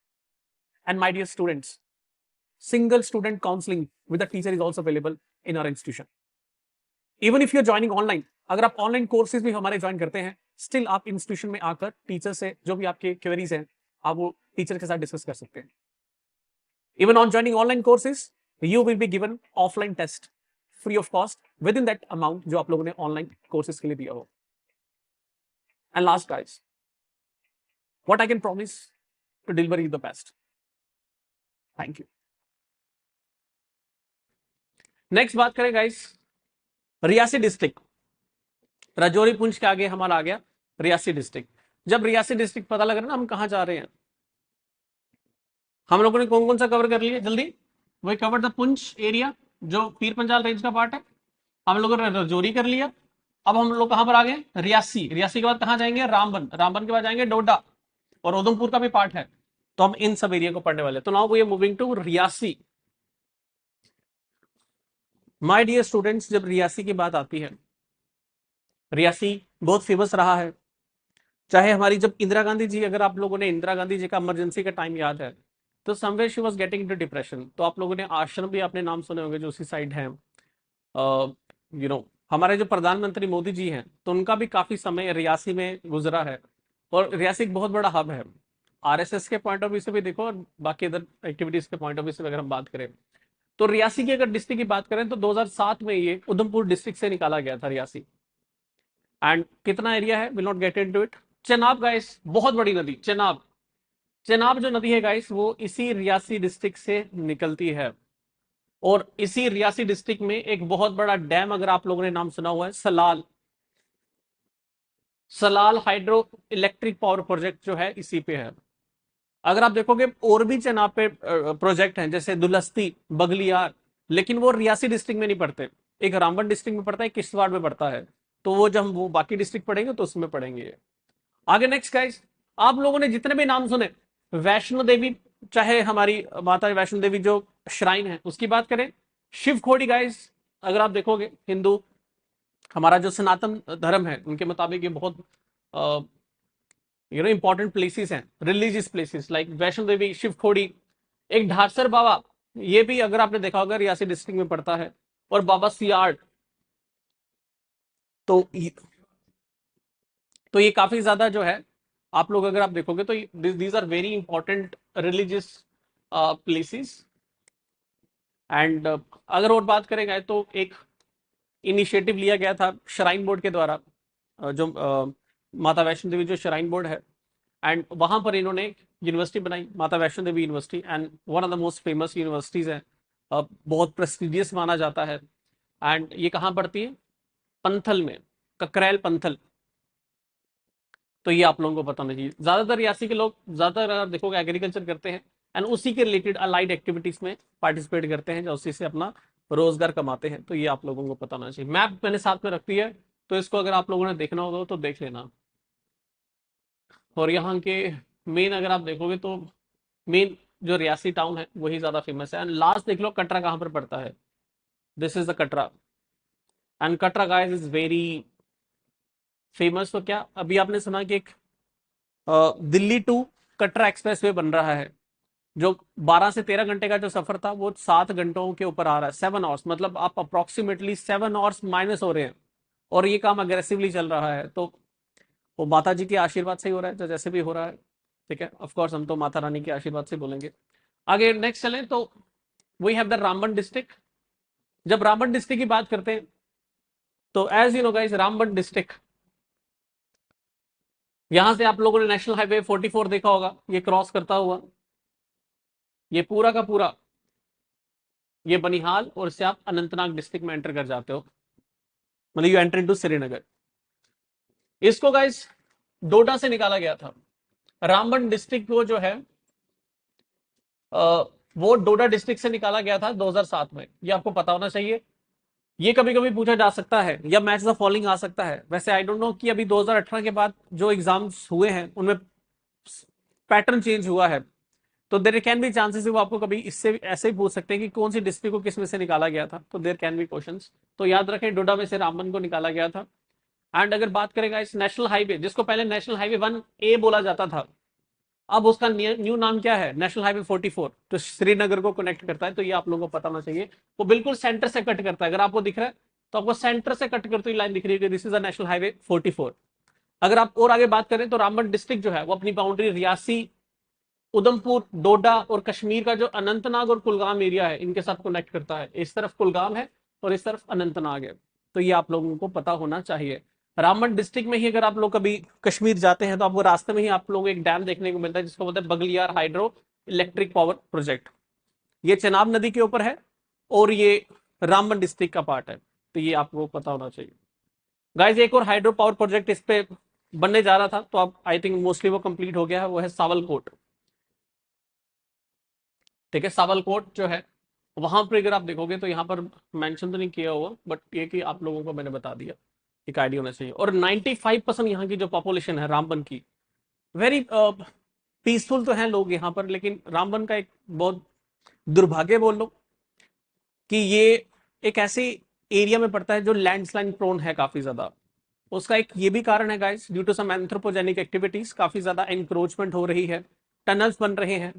and my dear students, single student counseling with a teacher is also available in our institution. Even if you are joining online, अगर आप online courses भी हमारे join करते हैं, still आप institution में आकर teacher से जो भी आपके क्वेरीज हैं आप वो टीचर के साथ डिस्कस कर सकते हैं। Even on joining online courses you will be given offline test free of cost within that amount जो आप लोगों ने ऑनलाइन कोर्सेज के लिए दिया हो। And last guys, what I can promise to deliver you the best. Thank you. Next बात करें गाइस, रियासी डिस्ट्रिक्ट, राजौरी पुंछ के आगे हमारा आ गया रियासी डिस्ट्रिक्ट। जब रियासी डिस्ट्रिक्ट पता लग रहा है ना हम कहां जा रहे हैं, हम लोगों ने कौन कौन सा कवर कर लिया जल्दी, वही कवर द पुंछ एरिया जो पीर पंजाल रेंज का पार्ट है, हम लोगों ने राजौरी कर लिया। अब हम लोग कहां पर आ गए, रियासी। रियासी के बाद कहां जाएंगे, रामबन। रामबन के बाद जाएंगे डोडा, और उधमपुर का भी पार्ट है, तो हम इन सब एरिया को पढ़ने वाले। तो now we are moving to Reasi. My dear students, जब रियासी की बात आती है, रियासी बहुत फेमस रहा है। चाहे हमारी जब इंदिरा गांधी जी, अगर आप लोगों ने इंदिरा गांधी जी का इमरजेंसी का टाइम याद है, तो somewhere she was getting into depression. तो आप लोगों ने आश्रम भी अपने नाम सुने होंगे जो उसी साइड है। हमारे जो प्रधानमंत्री मोदी जी हैं, तो उनका भी काफी समय रियासी में गुजरा है, और रियासी एक बहुत बड़ा हब है आरएसएस के पॉइंट ऑफ व्यू से भी देखो, और बाकी अदर एक्टिविटीज के पॉइंट ऑफ व्यू से अगर हम बात करें, तो रियासी की अगर डिस्ट्रिक्ट की बात करें तो 2007 में ये उधमपुर डिस्ट्रिक्ट से निकाला गया था रियासी। एंड कितना एरिया है, will not get into it. Chenab guys, बहुत बड़ी नदी चेनाब। चेनाब जो नदी है गाइस, वो इसी रियासी डिस्ट्रिक्ट से निकलती है, और इसी रियासी डिस्ट्रिक्ट में एक बहुत बड़ा डैम, अगर आप लोगों ने नाम सुना हुआ है, Salal. Salal hydro electric power project जो है इसी पे है। अगर आप देखोगे और भी चेनाब पे प्रोजेक्ट हैं, जैसे दुलस्ती, बगलियार, लेकिन वो रियासी डिस्ट्रिक्ट में नहीं पड़ते, एक रामबन डिस्ट्रिक्ट में पड़ता है, किश्तवाड़ में पड़ता है। तो वो जब हम वो बाकी डिस्ट्रिक्ट पढ़ेंगे तो उसमें पढ़ेंगे। आगे नेक्स्ट गाइस, आप लोगों ने जितने भी नाम सुने, वैष्णो देवी, चाहे हमारी माता वैष्णो देवी जो श्राइन है उसकी बात करें, शिव खोड़ी गाइस, अगर आप देखोगे हिंदू, हमारा जो सनातन धर्म है उनके मुताबिक ये बहुत इंपॉर्टेंट प्लेसेस हैं, religious places like Vaishno Devi, Shiv Khori. एक ढारसर बाबा, ये भी अगर आपने देखा होगा रियासी डिस्ट्रिक्ट में पड़ता है, और बाबा सियाड़। तो ये काफी ज्यादा जो है, आप लोग अगर आप देखोगे तो these are very important religious places. And अगर और बात करेंगे तो एक इनिशिएटिव लिया गया था श्राइन बोर्ड के द्वारा, जो माता वैष्णो देवी जो श्राइन बोर्ड है, एंड वहां पर इन्होंने यूनिवर्सिटी बनाई, Mata Vaishno Devi university, and one of the most famous universities है बहुत प्रेस्टिजियस माना जाता है। एंड ये कहाँ पड़ती है? पंथल में, ककरैल पंथल। तो ये आप लोगों को पता होना चाहिए। ज्यादातर रियासी के लोग, ज्यादातर अगर देखोगे एग्रीकल्चर करते हैं एंड उसी के रिलेटेड अलाइड एक्टिविटीज में पार्टिसिपेट करते हैं, जो उसी से अपना रोजगार कमाते हैं। तो ये आप लोगों को पता होना चाहिए। मैप मैंने साथ में रख दी है, तो इसको अगर आप लोगों ने देखना होगा तो देख लेना। और यहाँ के मेन अगर आप देखोगे तो मेन जो रियासी टाउन है वही ज्यादा फेमस है। एंड लास्ट देख लो कटरा कहाँ पर पड़ता है। This is the Katra. And Katra guys is very famous. तो क्या अभी आपने सुना कि एक दिल्ली टू कटरा एक्सप्रेसवे बन रहा है, जो 12 से 13 घंटे का जो सफर था वो 7 घंटों के ऊपर आ रहा है। 7 आवर्स, मतलब आप अप्रोक्सीमेटली 7 आवर्स माइनस हो रहे हैं। और ये काम अग्रेसिवली चल रहा है। तो वो माता जी के आशीर्वाद से ही हो रहा है, तो जैसे भी हो रहा है। ठीक है, ऑफ कोर्स हम तो माता रानी के आशीर्वाद से बोलेंगे। आगे नेक्स्ट चलें तो we have the Ramban district. जब रामबन डिस्ट्रिक्ट की बात करते हैं तो as you know guys, Ramban district, यहां से आप लोगों ने नेशनल हाईवे 44 देखा होगा, ये क्रॉस करता हुआ ये पूरा का पूरा ये बनिहाल, और इससे आप अनंतनाग डिस्ट्रिक्ट में एंटर कर जाते हो, मतलब यू एंटर इनटू श्रीनगर। इसको गाइस डोडा से निकाला गया था। रामबन डिस्ट्रिक्ट को जो है वो डोडा डिस्ट्रिक्ट से निकाला गया था 2007 में। ये आपको पता होना चाहिए। ये कभी कभी पूछा जा सकता है या मैच द फॉलोइंग आ सकता है। वैसे आई डोंट नो कि अभी 2018 के बाद जो एग्जाम्स हुए हैं उनमें पैटर्न चेंज हुआ है, तो देर कैन बी चांसेस वो आपको कभी इससे ऐसे ही पूछ सकते हैं कि कौन सी डिस्ट्रिक्ट को किस में से निकाला गया था। तो देर कैन बी क्वेश्चंस। तो याद रखें डोडा में से रामबन को निकाला गया था। एंड अगर बात करेगा इस नेशनल हाईवे, जिसको पहले नेशनल हाईवे 1A बोला जाता था, अब उसका न्यू नाम क्या है? नेशनल हाईवे 44, तो श्रीनगर को कनेक्ट करता है। तो ये आप लोगों को पता होना चाहिए। वो बिल्कुल सेंटर से कट करता है। अगर आपको दिख रहा है तो आपको सेंटर से कट करती हुई लाइन दिख रही है, this is the national highway 44। अगर आप और आगे बात करें तो रामबन डिस्ट्रिक्ट जो है वो अपनी बाउंड्री रियासी, उधमपुर, डोडा और कश्मीर का जो अनंतनाग और कुलगाम एरिया है, इनके साथ कनेक्ट करता है। इस तरफ कुलगाम है और इस तरफ अनंतनाग है। तो ये आप लोगों को पता होना चाहिए। रामबन डिस्ट्रिक्ट में ही अगर आप लोग कभी कश्मीर जाते हैं तो आपको रास्ते में ही आप लोगों को एक डैम देखने को मिलता है, जिसको बोलते हैं Baglihar hydro electric power project. ये चेनाब नदी के ऊपर है और ये रामबन डिस्ट्रिक्ट का पार्ट है। तो ये आपको पता होना चाहिए। गाइस एक और हाइड्रो पावर प्रोजेक्ट इस पे बनने जा रहा था, तो अब आई थिंक मोस्टली वो कंप्लीट हो गया है। वो है सावलकोट। ठीक है, सावलकोट जो है वहां पर अगर आप देखोगे तो यहाँ पर मेंशन तो नहीं किया हुआ, बट ये कि आप लोगों को मैंने बता दिया, एक आइडिया होना चाहिए। और 95% यहाँ की जो पॉपुलेशन है रामबन की, वेरी पीसफुल तो है लोग यहाँ पर। लेकिन रामबन का एक बहुत दुर्भाग्य बोल लो कि ये एक ऐसे एरिया में पड़ता है जो लैंडस्लाइड प्रोन है काफी ज्यादा। उसका एक ये भी कारण है guys, due to some anthropogenic activities काफी ज्यादा एंक्रोचमेंट हो रही है, टनल्स बन रहे हैं।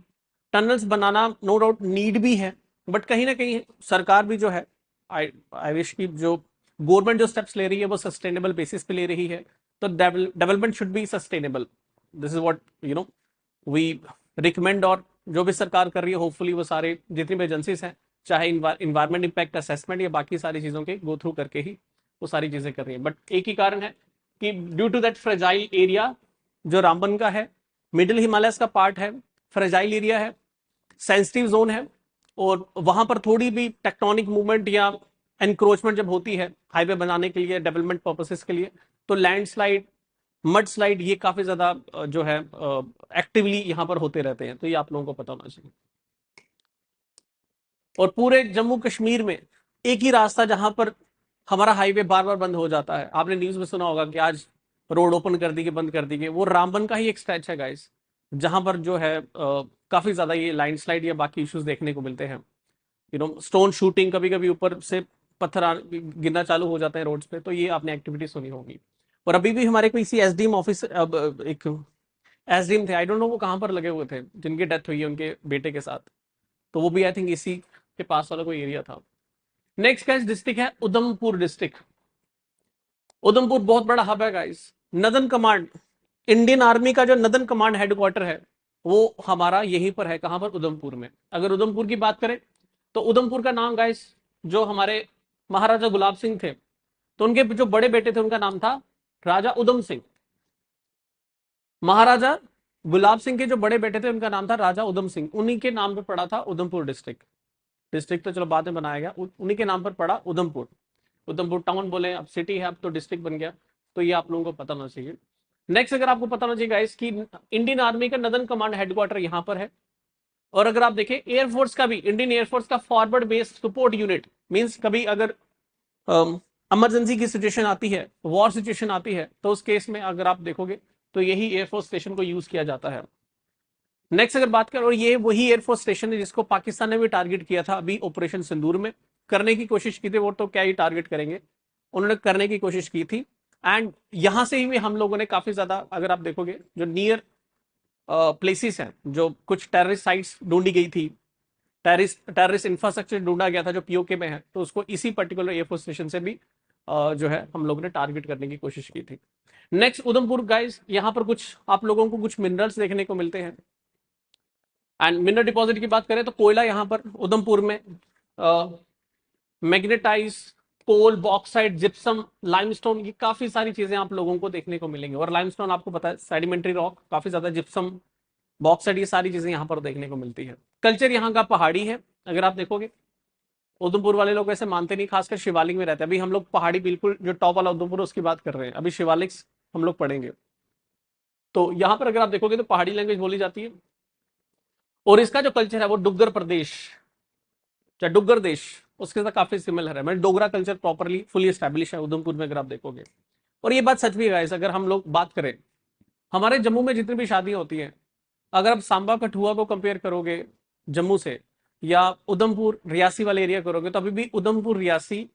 टनल्स बनाना नो डाउट नीड भी है, बट कहीं ना कहीं सरकार भी जो है, आई विश की जो गवर्नमेंट जो स्टेप्स ले रही है वो सस्टेनेबल बेसिस पे ले रही है। तो development should be sustainable. This is what you know we recommend. और जो भी सरकार कर रही है होपफुली वो सारे जितनी भी एजेंसीज हैं, चाहे इन्वायरमेंट इंपैक्ट असेसमेंट या बाकी सारी चीजों के गो थ्रू करके ही वो सारी चीजें कर रही है। बट एक ही कारण है कि due to that fragile area जो रामबन का है, मिडिल हिमालयस का पार्ट है, फ्रेजाइल एरिया है, सेंसिटिव जोन है। और वहां पर थोड़ी भी टेक्टोनिक मूवमेंट या एनक्रोचमेंट जब होती है हाईवे बनाने के लिए, डेवलपमेंट पर्पसेस के लिए, तो लैंडस्लाइड, मड स्लाइड, ये काफी ज्यादा जो है एक्टिवली यहाँ पर होते रहते हैं। तो ये आप लोगों को पता होना चाहिए। और पूरे जम्मू कश्मीर में एक ही रास्ता जहां पर हमारा हाईवे बार बार बंद हो जाता है, आपने न्यूज में सुना होगा कि आज रोड ओपन कर दी गई, बंद कर दी गई, वो रामबन का ही एक स्ट्रेच है गाइस, जहां पर जो है काफी ज्यादा ये लैंडस्लाइड या बाकी इश्यूज देखने को मिलते हैं। स्टोन शूटिंग, कभी कभी ऊपर से पत्थर गिरना चालू हो जाते हैं रोड्स पे। तो ये आपने एक्टिविटी सुनी होगी। और अभी भी हमारे कोई एसडीएम ऑफिस, अब एक एसडीएम थे, आई डोंट नो वो कहाँ पर लगे हुए थे, जिनकी डेथ हुई है उनके बेटे के साथ। तो वो भी आई थिंक इसी के पास वाला कोई एरिया था। नेक्स्ट का डिस्ट्रिक्ट है उधमपुर डिस्ट्रिक्ट। उधमपुर बहुत बड़ा हब है guys. Northern command, Indian army का जो नदन कमांड हेडक्वार्टर है वो हमारा यहीं पर है। कहां पर? उधमपुर में। अगर उधमपुर की बात करें तो उधमपुर का नाम गाइस, जो हमारे महाराजा गुलाब सिंह थे, तो उनके जो बड़े बेटे थे उनका नाम था राजा उधम सिंह। महाराजा गुलाब सिंह के जो बड़े बेटे थे उनका नाम था राजा उधम सिंह, उन्हीं के नाम पे पड़ा था उधमपुर डिस्ट्रिक्ट। डिस्ट्रिक्ट तो चलो बाद में बनाया गया, उन्हीं के नाम पर पड़ा उधमपुर। उधमपुर टाउन बोले, अब सिटी है, अब तो डिस्ट्रिक्ट बन गया। तो ये आप लोगों को पता होना चाहिए। नेक्स्ट अगर आपको पता होना चाहिए गाइस कि इंडियन आर्मी का नदन कमांड हेडक्वार्टर यहाँ पर है। और अगर आप देखें एयरफोर्स का भी, इंडियन एयरफोर्स का forward based support unit, means कभी अगर इमरजेंसी की सिचुएशन आती है, वॉर सिचुएशन आती है, तो उस केस में अगर आप देखोगे तो यही एयरफोर्स स्टेशन को यूज किया जाता है। नेक्स्ट अगर बात करें, और ये वही एयरफोर्स स्टेशन है जिसको पाकिस्तान ने भी टारगेट किया था अभी ऑपरेशन सिंदूर में, करने की कोशिश की थी। वो तो क्या ही टारगेट करेंगे, उन्होंने करने की कोशिश की थी। एंड यहां से ही हम लोगों ने काफी ज्यादा, अगर आप देखोगे जो नियर प्लेसेस हैं, जो कुछ टेररिस्ट साइट्स ढूंढी गई थी, टेररिस्ट इंफ्रास्ट्रक्चर ढूंढा गया था जो पीओके में है, तो उसको इसी पर्टिकुलर एयरफोर्स स्टेशन से भी जो है हम लोगों ने टारगेट करने की कोशिश की थी। नेक्स्ट उधमपुर गाइस, यहाँ पर कुछ आप लोगों को कुछ मिनरल्स देखने को मिलते हैं। एंड मिनरल डिपॉजिट की बात करें तो कोयला यहाँ पर उधमपुर में, मैग्नेटाइज, कोल, बॉक्साइट, जिप्सम, लाइमस्टोन, ये काफी सारी चीजें आप लोगों को देखने को मिलेंगी। और लाइमस्टोन आपको पता है सेडिमेंट्री रॉक, काफी ज्यादा जिप्सम, बॉक्साइट, ये सारी चीजें यहाँ पर देखने को मिलती है। कल्चर यहाँ का पहाड़ी है। अगर आप देखोगे उधमपुर वाले लोग ऐसे मानते नहीं, खासकर शिवालिक में रहते हैं। अभी हम लोग पहाड़ी बिल्कुल जो टॉप वाला उधमपुर उसकी बात कर रहे हैं, अभी शिवालिक हम लोग पढ़ेंगे। तो यहाँ पर अगर आप देखोगे तो पहाड़ी लैंग्वेज बोली जाती है। और इसका जो कल्चर है वो डुग्गर प्रदेश या डुग्गर देश उसके साथ काफी सिमिलर है। मतलब Dogra culture properly fully establish है उधमपुर में, अगर आप देखोगे। और ये बात सच भी है, अगर हम लोग बात करें हमारे जम्मू में जितनी भी शादियां होती हैं, अगर आप सांबा कठुआ को कंपेयर करोगे जम्मू से, या उधमपुर रियासी वाले एरिया करोगे, तो अभी भी उधमपुर रियासी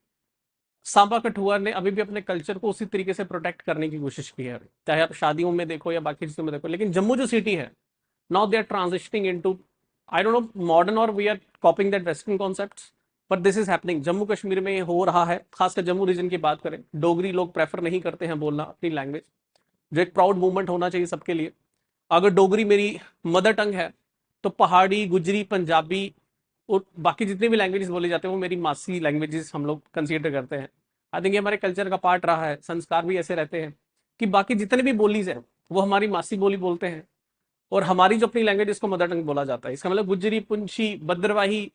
सांबा कठुआ ने अभी भी अपने कल्चर को उसी तरीके से प्रोटेक्ट करने की कोशिश की है, चाहे आप शादियों में देखो या बाकी चीजों में देखो। लेकिन जम्मू जो सिटी है, now they are transitioning into, I don't know modern और we are copying that western concepts, but this is happening. Jammu Kashmir में ये हो रहा है। खासकर जम्मू रीजन की बात करें, डोगरी लोग प्रेफर नहीं करते हैं बोलना अपनी लैंग्वेज, जो एक प्राउड मूवमेंट होना चाहिए सबके लिए। अगर डोगरी मेरी मदर टंग है, तो पहाड़ी, गुजरी, पंजाबी और बाकी जितनी भी लैंग्वेजेस बोली जाते हैं वो मेरी मासी लैंग्वेजेस हम लोग कंसीडर करते हैं। आई थिंक ये हमारे कल्चर का पार्ट रहा है। संस्कार भी ऐसे रहते हैं कि बाकी जितने भी बोलीज हैं वो हमारी मासी बोली बोलते हैं, और हमारी जो अपनी लैंग्वेज इसको मदर टंग बोला जाता है। इसका मतलब गुजरी, पुंछी, भद्रवाही,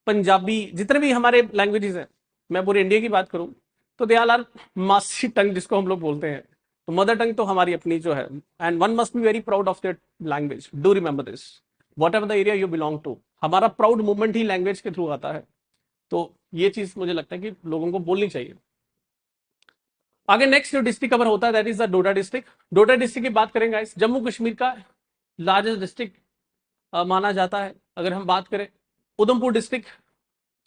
पंजाबी, जितने भी हमारे लैंग्वेजेस हैं, मैं पूरे इंडिया की बात करूं तो दे आर मासी टंग जिसको हम लोग बोलते हैं। तो मदर टंग तो हमारी अपनी जो है, and one must be very proud of that language. Do remember this, whatever the area you belong to, हमारा प्राउड मूवमेंट ही लैंग्वेज के थ्रू आता है। तो ये चीज मुझे लगता है कि लोगों को बोलनी चाहिए। आगे नेक्स्ट जो डिस्ट्रिक्ट कवर होता है that is the Doda district. Doda district की बात करेंगे गाइस, जम्मू कश्मीर का लार्जेस्ट डिस्ट्रिक्ट माना जाता है। अगर हम बात करें उधमपुर डिस्ट्रिक्ट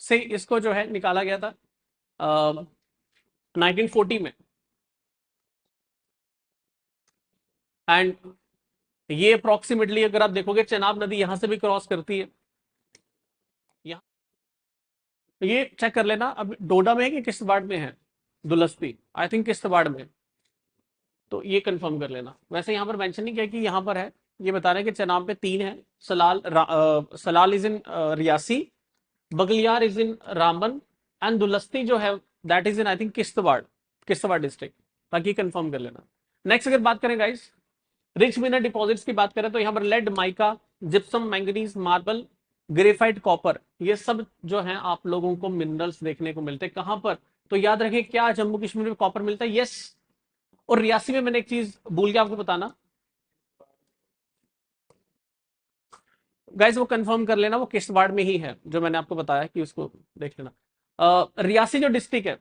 से इसको जो है निकाला गया था 1940 में। एंड ये अप्रोक्सीमेटली अगर आप देखोगे चेनाब नदी यहां से भी क्रॉस करती है। यहाँ ये चेक कर लेना, अब डोडा में है कि किश्तवाड़ में है दुलस्ती, आई थिंक किश्तवाड़ में, तो ये कंफर्म कर लेना। वैसे यहाँ पर मेंशन नहीं किया कि यहाँ पर है, ये बता रहे हैं कि चेनाब पे 3 है। Salal is in Reasi, Baglihar is in Ramban, and Dulhasti जो है that is in I think Kishtwar, Kishtwar district. बाकी कंफर्म कर लेना। नेक्स्ट अगर बात करें गाइस रिच मिनरल डिपॉजिट्स की बात करें, तो यहाँ पर lead, mica, gypsum, manganese, marble, graphite, copper, ये सब जो है आप लोगों को मिनरल्स देखने को मिलते हैं। कहां पर? तो याद रखें, क्या जम्मू कश्मीर में कॉपर मिलता है? यस। और रियासी में मैंने एक चीज भूल गया आपको बताना, गाइस वो कंफर्म कर लेना, वो किश्तवाड़ में ही है जो मैंने आपको बताया कि उसको देख लेना। रियासी जो डिस्ट्रिक्ट है,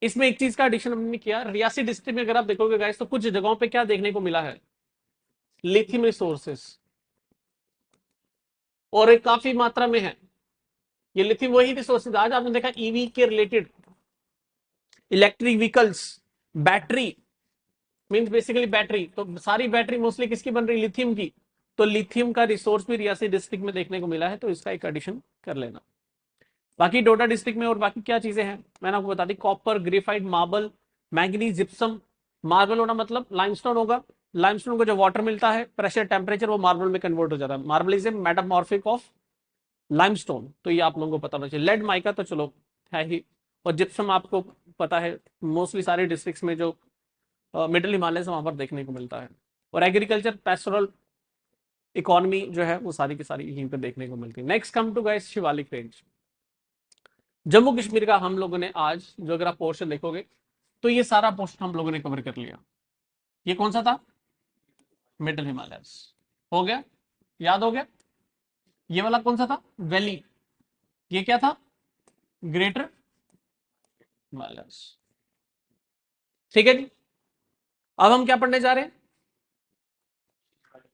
इसमें एक चीज का एडिशन हमने किया। रियासी डिस्ट्रिक्ट में अगर आप देखोगे गाइस, तो कुछ जगहों पे क्या देखने को मिला है, लिथियम रिसोर्सेस, और एक काफी मात्रा में है। ये लिथियम वही रिसोर्सेज आज आपने देखा ईवी के related, electric vehicles, battery, means basically battery, तो सारी बैटरी मोस्टली किसकी बन रही, लिथियम की। तो लिथियम का रिसोर्स भी रियासी डिस्ट्रिक्ट में देखने को मिला है, तो इसका एक एडिशन कर लेना। बाकी डोडा डिस्ट्रिक्ट में और बाकी क्या चीजें हैं मैंने आपको बता दी, copper, graphite, marble, manganese, gypsum. Marble होना मतलब लाइमस्टोन होगा, लाइमस्टोन को जो वाटर मिलता है, प्रेशर, टेम्परेचर, वो मार्बल में कन्वर्ट हो जाता है। Marble is a metamorphic of limestone, तो ये आप लोगों को पता होना चाहिए। लेड, माइका तो चलो है ही, और जिप्सम आपको पता है मोस्टली सारे डिस्ट्रिक्ट्स में जो मिडिल हिमालय से वहां पर देखने को मिलता है। और एग्रीकल्चर, पेस्टोरल, इकोनॉमी जो है वो सारी की सारी यहीं पे देखने को मिलती है। Next come to guys Shivalik range. Jammu Kashmir का हम लोगों ने आज जो अगर आप पोर्शन देखोगे तो ये सारा पोर्शन हम लोगों ने कवर कर लिया। ये कौन सा था? Middle Himalayas. हो गया, याद हो गया। ये वाला कौन सा था? वैली। ये क्या था? Greater Himalayas. ठीक है जी। अब हम क्या पढ़ने जा रहे हैं?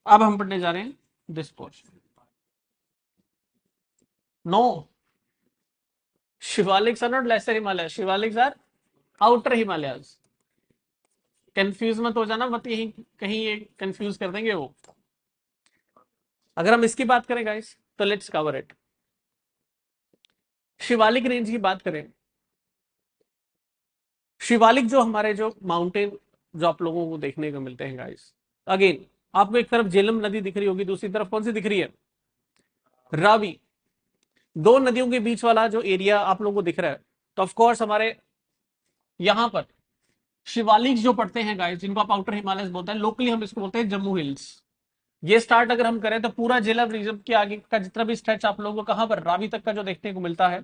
अब हम पढ़ने जा रहे हैं this portion. No, Shivaliks are not lesser Himalaya, Shivaliks are outer Himalayas. Confuse मत हो जाना, मत यही कहीं ये कंफ्यूज कर देंगे वो। अगर हम इसकी बात करें गाइस तो let's cover it. Shivalik range की बात करें, शिवालिक जो हमारे जो माउंटेन जो आप लोगों को देखने को मिलते हैं गाइस, अगेन आपको एक तरफ झेलम नदी दिख रही होगी, दूसरी तरफ कौन सी दिख रही है? रावी। दो नदियों के बीच वाला जो एरिया आप लोगों को दिख रहा है, तो ऑफ कोर्स हमारे यहां पर शिवालिक जो पड़ते हैं गाइस, जिनको आप आउटर हिमालय बोलते हैं, लोकली हम इसको बोलते हैं जम्मू हिल्स। ये स्टार्ट अगर हम करें तो पूरा झेलम रीजन के आगे का जितना भी स्ट्रेच आप लोगों को कहां पर रावी तक का जो देखने को मिलता है,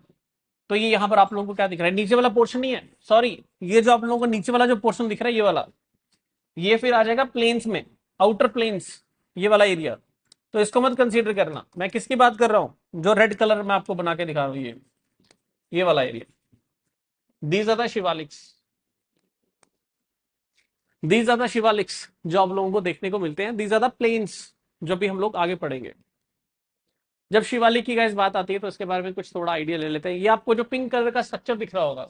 तो ये यहां पर आप लोगों को क्या दिख रहा है? नीचे वाला पोर्शन नहीं है, सॉरी, ये जो आप लोगों को नीचे वाला जो पोर्शन दिख रहा है ये वाला, ये फिर आ जाएगा प्लेन्स में, आउटर प्लेन्स, ये वाला एरिया। तो इसको मत कंसीडर करना। मैं किसकी बात कर रहा हूं? जो रेड कलर में आपको बना के दिखा रहा हूं, ये वाला area. These are the Shivaliks, these are the Shivaliks जो आप लोगों को देखने को मिलते हैं। दीज आर द प्लेन्स जो भी हम लोग आगे पढ़ेंगे। जब शिवालिक की गाइस बात आती है तो इसके बारे में कुछ थोड़ा आइडिया ले लेते हैं। ये आपको जो पिंक कलर का स्ट्रक्चर दिख रहा होगा,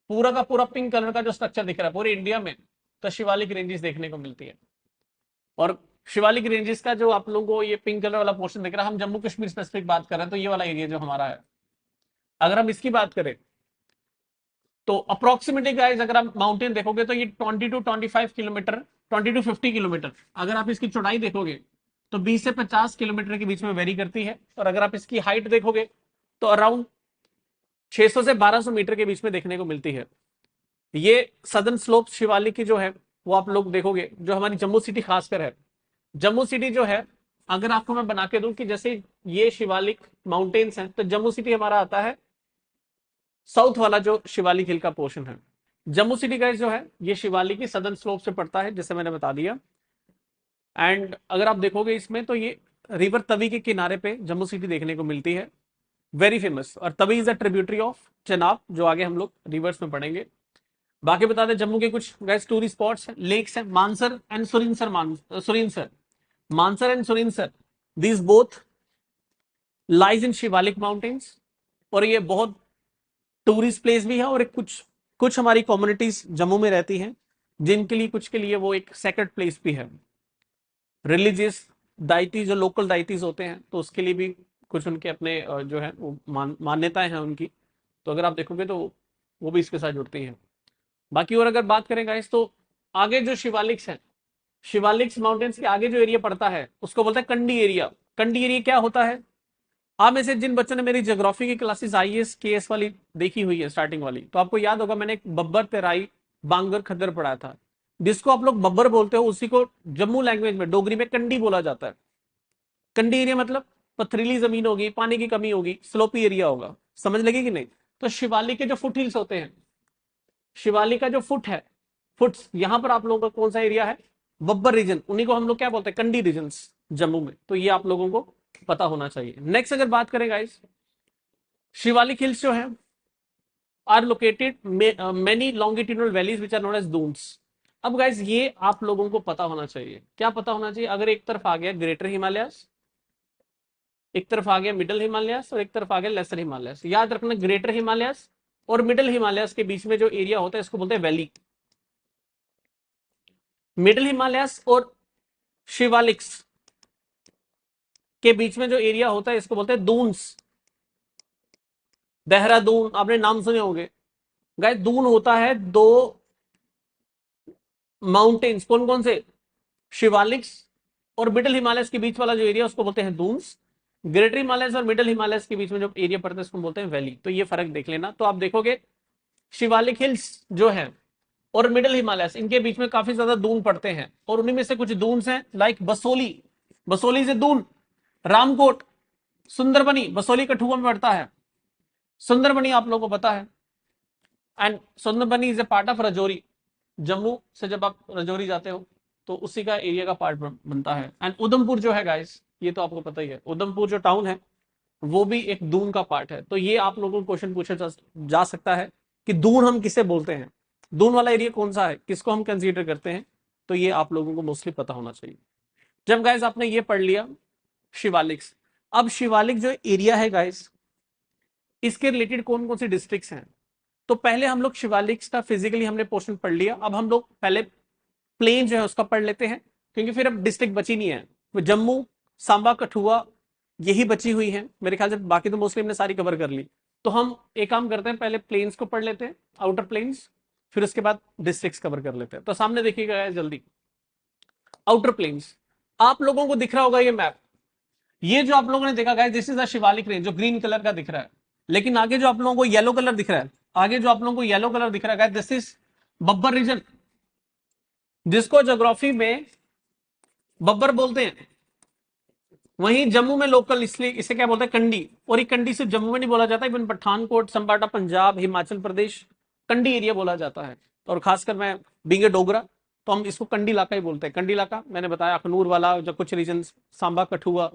पूरा का पूरा पिंक कलर का जो स्ट्रक्चर दिख रहा है पूरे इंडिया में, तो शिवालिक रेंजेस देखने को मिलती है। और शिवालिक रेंजेस का जो आप लोगों को ये पिंक कलर वाला पोर्शन दिख रहा है, हम जम्मू कश्मीर स्पेसिफिक बात कर रहे हैं, तो ये वाला एरिया जो हमारा है। अगर हम इसकी बात करें तो अप्रोक्सीमेटली गाइस अगर आप माउंटेन देखोगे तो ये 20 टू 25 किलोमीटर, 20 टू 50 किलोमीटर, अगर आप इसकी चौड़ाई देखोगे तो 20 से 50 किलोमीटर के बीच में वेरी करती है। और अगर आप इसकी हाइट देखोगे तो अराउंड 600 से 1200 मीटर के बीच में देखने को मिलती है। ये सदर्न स्लोप शिवालिक की जो है वो आप लोग देखोगे, जो हमारी जम्मू सिटी खासकर है, जम्मू सिटी जो है, अगर आपको मैं बना के दूं कि जैसे ये शिवालिक माउंटेन्स हैं, तो जम्मू सिटी हमारा आता है साउथ वाला जो शिवालिक हिल का पोर्शन है। जम्मू सिटी का जो है ये शिवालिक की सदर्न स्लोप से पड़ता है, जैसे मैंने बता दिया। एंड अगर आप देखोगे इसमें तो ये रिवर तवी के किनारे पे जम्मू सिटी देखने को मिलती है, वेरी फेमस। और Tawi is a tributary of Chenab, जो आगे हम लोग रिवर्स में पढ़ेंगे। बाकी बता दें जम्मू के कुछ गैस टूरिस्ट स्पॉट्स हैं, लेक्स हैं, Mansar and Surinsar, Mansar and Surinsar, these both lies in Shivalik mountains. और ये बहुत टूरिस्ट प्लेस भी है, और एक कुछ कुछ हमारी कम्युनिटीज जम्मू में रहती हैं जिनके लिए कुछ के लिए वो एक सेक्रेड प्लेस भी है। रिलीजियस डाइटी जो लोकल डाइटीज होते हैं, तो उसके लिए भी कुछ उनके अपने जो है वो मान्यताएं हैं उनकी। तो अगर आप देखोगे तो वो भी इसके साथ जुड़ती हैं। बाकी और अगर बात करें गाइस तो आगे जो शिवालिक्स हैं, शिवालिक्स माउंटेन्स के आगे जो एरिया पड़ता है उसको बोलते हैं कंडी एरिया। कंडी एरिया क्या होता है? आप में से जिन बच्चों ने मेरी ज्योग्राफी की क्लासेस आईएएस केएस वाली देखी हुई है स्टार्टिंग वाली, तो आपको याद होगा मैंने एक बब्बर तेराई बांगर खद्दर पढ़ाया था। जिसको आप लोग बब्बर बोलते हो उसी को जम्मू लैंग्वेज में डोगरी में कंडी बोला जाता है। कंडी एरिया मतलब पथरीली जमीन होगी, पानी की कमी होगी, स्लोपी एरिया होगा। समझ लगी कि नहीं? तो शिवालिक के जो फुट हिल्स होते हैं, शिवालिक का जो फुट है, फुट्स, यहां पर आप लोगों का कौन सा एरिया है? बब्बर रीजन, उन्हीं को हम लोग क्या बोलते हैं? कंडी रीजन जम्मू में। तो ये आप लोगों को पता होना चाहिए। नेक्स्ट अगर बात करें गाइस, शिवालिक हिल्स जो है are located many longitudinal valleys which are known as doons. अब गाइस ये आप लोगों को पता होना चाहिए। क्या पता होना चाहिए? अगर एक तरफ आ गया ग्रेटर हिमालयस, एक तरफ आ गया मिडिल हिमालयस, और एक तरफ आ गया लेसर हिमालयस, याद रखना ग्रेटर हिमालयस और मिडिल हिमालयस के बीच में जो एरिया होता है इसको बोलते हैं वैली। मिडिल हिमालयस और शिवालिक्स के बीच में जो एरिया होता है इसको बोलते हैं दून्स। देहरादून आपने नाम सुने होंगे गाइस। दून होता है दो माउंटेन्स, कौन कौन से? शिवालिक्स और मिडिल हिमालयस के बीच वाला जो एरिया उसको बोलते हैं दून्स। ग्रेटर हिमालयस और मिडिल हिमालयस के बीच में जो एरिया पड़ता है उसको बोलते हैं वैली। तो ये फर्क देख लेना। तो आप देखोगे शिवालिक हिल्स जो है और मिडिल हिमालयस, इनके बीच में काफी ज्यादा दून पड़ते हैं, और उन्हीं में से कुछ दून्स हैं लाइक बसोली, बसोली से दून, रामकोट, सुंदरबनी, बसोली कठुआ में पड़ता है, सुंदरबनी आप लोगों को पता है, and Sundarbani is a part of Rajouri. Jammu से जब आप रजौरी जाते हो तो उसी का एरिया का पार्ट बनता है। एंड उधमपुर जो है गाइस, ये तो आपको पता ही है, उधमपुर जो टाउन है वो भी एक दून का पार्ट है। तो ये आप लोगों को क्वेश्चन पूछा जा सकता है कि दून हम किसे बोलते हैं, दून वाला एरिया कौन सा है, किसको हम कंसीडर करते हैं। तो ये आप लोगों को मोस्टली पता होना चाहिए। जब गाइस आपने ये पढ़ लिया शिवालिक, अब शिवालिक जो एरिया है गाइस, इसके रिलेटेड कौन कौन सी डिस्ट्रिक्ट्स हैं। तो पहले हम लोग शिवालिक का फिजिकली हमने पोर्शन पढ़ लिया, अब हम लोग पहले प्लेन जो है उसका पढ़ लेते हैं, क्योंकि फिर अब डिस्ट्रिक्ट बची नहीं है। तो जम्मू, सांबा, कठुआ यही बची हुई है मेरे ख्याल से, बाकी तो मोस्टली हमने सारी कवर कर ली। तो हम एक काम करते हैं, पहले प्लेन्स को पढ़ लेते हैं, आउटर प्लेन्स, फिर उसके बाद डिस्ट्रिक्ट्स कवर कर लेते हैं। तो सामने देखिएगा जल्दी, आउटर प्लेन्स आप लोगों को दिख रहा होगा ये मैप। ये जो आप लोगों ने देखा guys, this is the Shivalik range जो ग्रीन कलर का दिख रहा है, लेकिन आगे जो आप लोगों को येलो कलर दिख रहा है, आगे जो आप लोगों को येलो कलर दिख रहा है guys, this is Babbar region, जिसको ज्योग्राफी में बब्बर बोलते हैं। वहीं जम्मू में लोकल इसलिए इसे क्या बोलते हैं, कंडी। और ये कंडी सिर्फ जम्मू में नहीं बोला जाता, इवन पठानकोट, संबाटा, पंजाब, हिमाचल प्रदेश, कंडी एरिया बोला जाता है। और खासकर मैं बींगे डोगरा, तो हम इसको कंडी इलाका ही बोलते हैं। कंडी इलाका मैंने बताया अखनूर वाला, जो कुछ रीजन सांबा, कठुआ,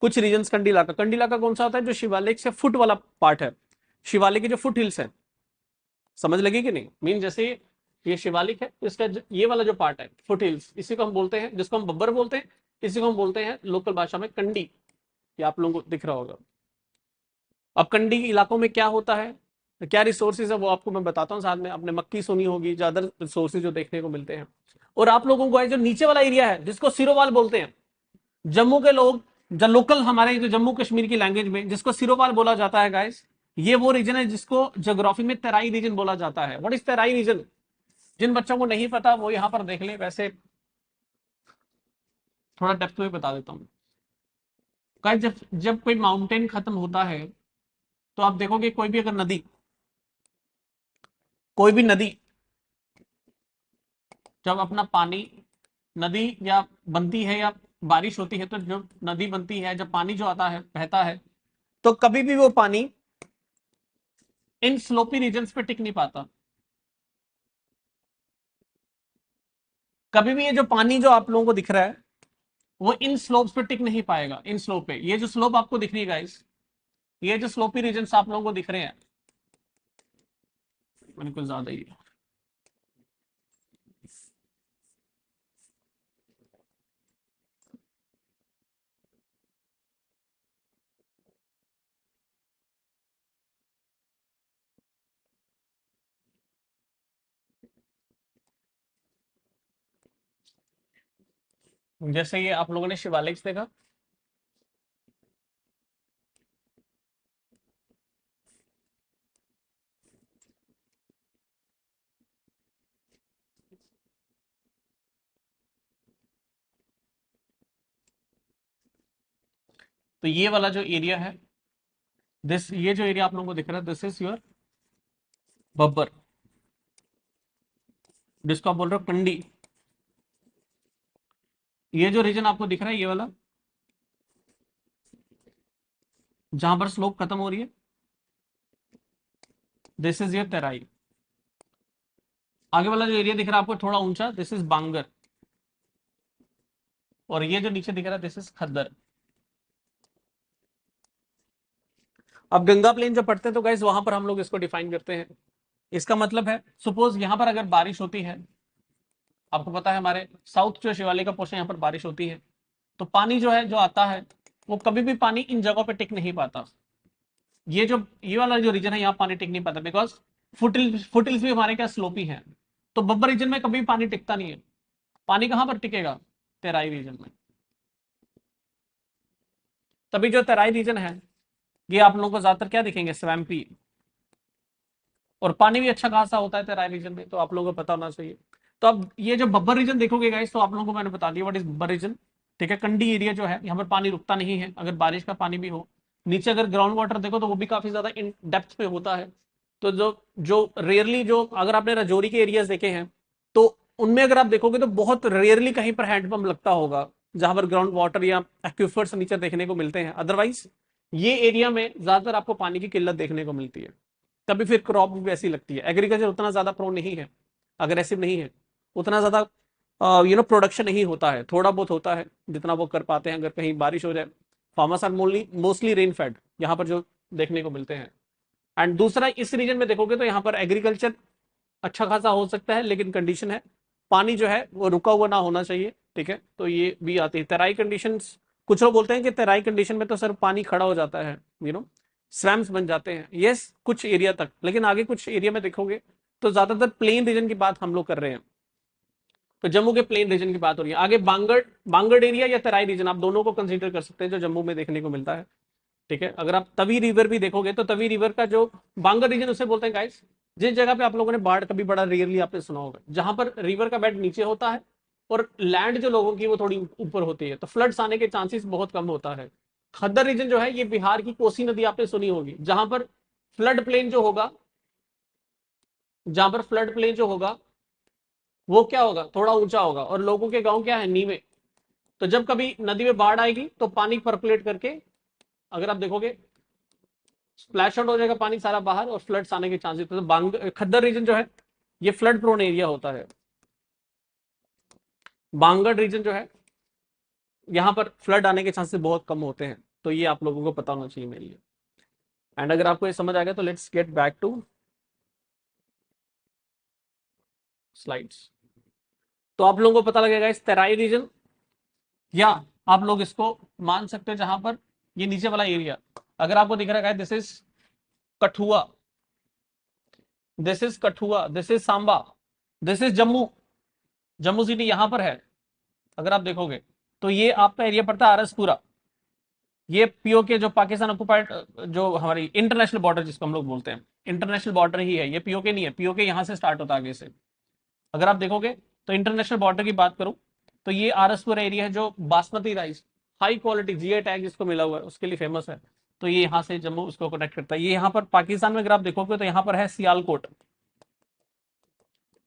कुछ रीजन कंडी इलाका। कंडी इलाका कौन सा होता है, जो शिवालिक से फुट वाला पार्ट है, शिवालिक के जो फुट हिल्स है। समझ लगी कि नहीं, मीन जैसे ये शिवालिक है, इसका ये वाला जो पार्ट है फुट हिल्स, इसी को हम बोलते हैं, जिसको हम बब्बर बोलते हैं, इसी को हम बोलते हैं लोकल भाषा में कंडी। ये आप लोगों को दिख रहा होगा। अब कंडी इलाकों में क्या होता है, क्या रिसोर्सेज है, वो आपको मैं बताता हूँ साथ में। आपने मक्की सुनी होगी, ज्यादा रिसोर्सेज जो देखने को मिलते हैं। और आप लोगों को जो नीचे वाला एरिया है, जिसको सिरोवाल बोलते हैं, जम्मू के लोग, जो लोकल हमारे जो जम्मू कश्मीर की लैंग्वेज में जिसको सिरोवाल बोला जाता है गाइस, ये वो रीजन है जिसको ज्योग्राफी में तराई रीजन बोला जाता है। व्हाट इज तराई रीजन, जिन बच्चों को नहीं पता वो यहां पर देख ले, वैसे थोड़ा डेप्थ में बता देता हूँ। गाइस जब जब कोई माउंटेन खत्म होता है, तो आप देखोगे कोई भी अगर नदी, कोई भी नदी जब अपना पानी, नदी या बनती है या बारिश होती है, तो जो नदी बनती है, जब पानी जो आता है बहता है, तो कभी भी वो पानी इन स्लोपी रीजन्स पे टिक नहीं पाता। कभी भी ये जो पानी जो आप लोगों को दिख रहा है, वो इन स्लोप्स पे टिक नहीं पाएगा। इन स्लोप पे, ये जो स्लोप आपको दिख रही है गाइस, ये जो स्लोपी रीजन्स आप लोगों को दिख रहे हैं, मैंने कुछ ज्यादा ही, जैसे ये आप लोगों ने शिवालिक देखा, तो ये वाला जो एरिया है, दिस, ये जो एरिया आप लोगों को दिख रहा है, दिस इज योर बब्बर, जिसको आप बोल रहे हो कंडी। ये जो रीजन आपको दिख रहा है, ये वाला, जहां पर स्लोप खत्म हो रही है, दिस इज योर तराई। आगे वाला जो एरिया दिख रहा है आपको थोड़ा ऊंचा, दिस इज बांगर। और ये जो नीचे दिख रहा है, दिस इज खद्दर। अब गंगा प्लेन जब पढ़ते हैं तो गाइस वहां पर हम लोग इसको डिफाइन करते हैं। इसका मतलब है, सपोज यहां पर अगर बारिश होती है, आपको पता है हमारे साउथ जो शिवालिक का पोर्शन, यहाँ पर बारिश होती है, तो पानी जो है जो आता है, वो कभी भी पानी इन जगहों पे टिक नहीं पाता। ये वाला जो रीजन है, यहाँ पानी टिक नहीं पाता, बिकॉज फुटिल्स भी हमारे क्या स्लोपी है। तो बब्बर रीजन में कभी पानी टिकता नहीं है। पानी कहां पर टिकेगा, तेराई रीजन में। तभी जो तेराई रीजन है, ये आप लोगों को ज्यादातर क्या दिखेंगे, स्वैम्पी, और पानी भी अच्छा खासा होता है तेराई रीजन में, तो आप लोगों को पता होना चाहिए। तो अब ये जो बब्बर रीजन देखोगे गाइस, तो आप लोगों को मैंने बता दिया व्हाट इज बब्बर रीजन। ठीक है, कंडी एरिया जो है, यहाँ पर पानी रुकता नहीं है, अगर बारिश का पानी भी हो। नीचे अगर ग्राउंड वाटर देखो तो वो भी काफी ज्यादा इन डेप्थ पे होता है। तो जो जो रेयरली, जो अगर आपने राजौरी के एरियाज देखे हैं, तो उनमें अगर आप देखोगे तो बहुत रेयरली कहीं पर हैंडपंप लगता होगा। जहां पर ग्राउंड वाटर या एक्विफर्स नेचर देखने को मिलते हैं। अदरवाइज ये एरिया में ज्यादातर आपको पानी की किल्लत देखने को मिलती है, तभी फिर क्रॉप भी वैसी लगती है। एग्रीकल्चर उतना ज्यादा प्रोन नहीं है, अग्रेसिव नहीं है, उतना ज्यादा प्रोडक्शन नहीं होता है, थोड़ा बहुत होता है जितना वो कर पाते हैं अगर कहीं बारिश हो जाए। Farmers are mostly rain fed यहाँ पर जो देखने को मिलते हैं। एंड दूसरा, इस रीजन में देखोगे तो यहाँ पर एग्रीकल्चर अच्छा खासा हो सकता है, लेकिन कंडीशन है पानी जो है वो रुका हुआ ना होना चाहिए, ठीक है। तो ये भी आती है तराई कंडीशंस। कुछ लोग बोलते हैं कि तराई कंडीशन में तो सर पानी खड़ा हो जाता है, स्वैम्स बन जाते हैं। यस, कुछ एरिया तक, लेकिन आगे कुछ एरिया में देखोगे तो ज्यादातर प्लेन रीजन की बात हम लोग कर रहे हैं। तो जम्मू के प्लेन रीजन की बात हो रही है। आगे बांगड़ एरिया या तराई रीजन, आप दोनों को कंसीडर कर सकते हैं जो जम्मू में देखने को मिलता है, ठीक है। अगर आप तवी रिवर भी देखोगे तो तवी रिवर का जो बांगड़ रीजन उसे बोलते हैं गाइस, जिस जगह पे आप लोगों ने बाढ़ कभी बड़ा रेयरली आपने सुना होगा, जहां पर रिवर का बेड नीचे होता है और लैंड जो लोगों की वो थोड़ी ऊपर होती है, तो फ्लड्स आने के चांसेस बहुत कम होता है। खद्दर रीजन जो है ये बिहार की कोसी नदी आपने सुनी होगी, जहां पर फ्लड प्लेन जो होगा, जहां पर फ्लड प्लेन जो होगा वो क्या होगा, थोड़ा ऊंचा होगा, और लोगों के गांव क्या है, नीवे। तो जब कभी नदी में बाढ़ आएगी तो पानी परकुलेट करके, अगर आप देखोगे, स्प्लैश आउट हो जाएगा पानी सारा बाहर और फ्लड्स आने के चांसेस। तो खद्दर रीजन जो है ये फ्लड प्रोन एरिया होता है। बांगड़ रीजन जो है यहाँ पर फ्लड आने के चांसेस बहुत कम होते हैं, तो ये आप लोगों को पता होना चाहिए मेरे लिए। एंड अगर आपको ये समझ आ गया तो let's get back to slides. तो आप लोगों को पता लगेगा इस तराई रीजन, या आप लोग इसको मान सकते हो जहां पर ये नीचे वाला एरिया अगर आपको दिख रहा है, this is Kathua, this is Kathua, this is Samba, this is Jammu, Jammu city यहां पर है। अगर आप देखोगे तो ये आपका एरिया पड़ता है आरएसपुरा, ये पीओके जो पाकिस्तान ऑक्युपाइड, जो हमारी इंटरनेशनल बॉर्डर जिसको हम लोग बोलते हैं, इंटरनेशनल बॉर्डर ही है ये, पीओके नहीं है, पीओके यहां से स्टार्ट होता है आगे से। अगर आप देखोगे तो इंटरनेशनल बॉर्डर की बात करूं तो ये आरएसपुरा एरिया है, जो basmati rice high quality GI tag जिसको मिला हुआ है उसके लिए फेमस है। तो ये यहाँ से जम्मू उसको कनेक्ट करता है। ये यहाँ पर पाकिस्तान में अगर आप देखोगे तो यहाँ पर है सियालकोट,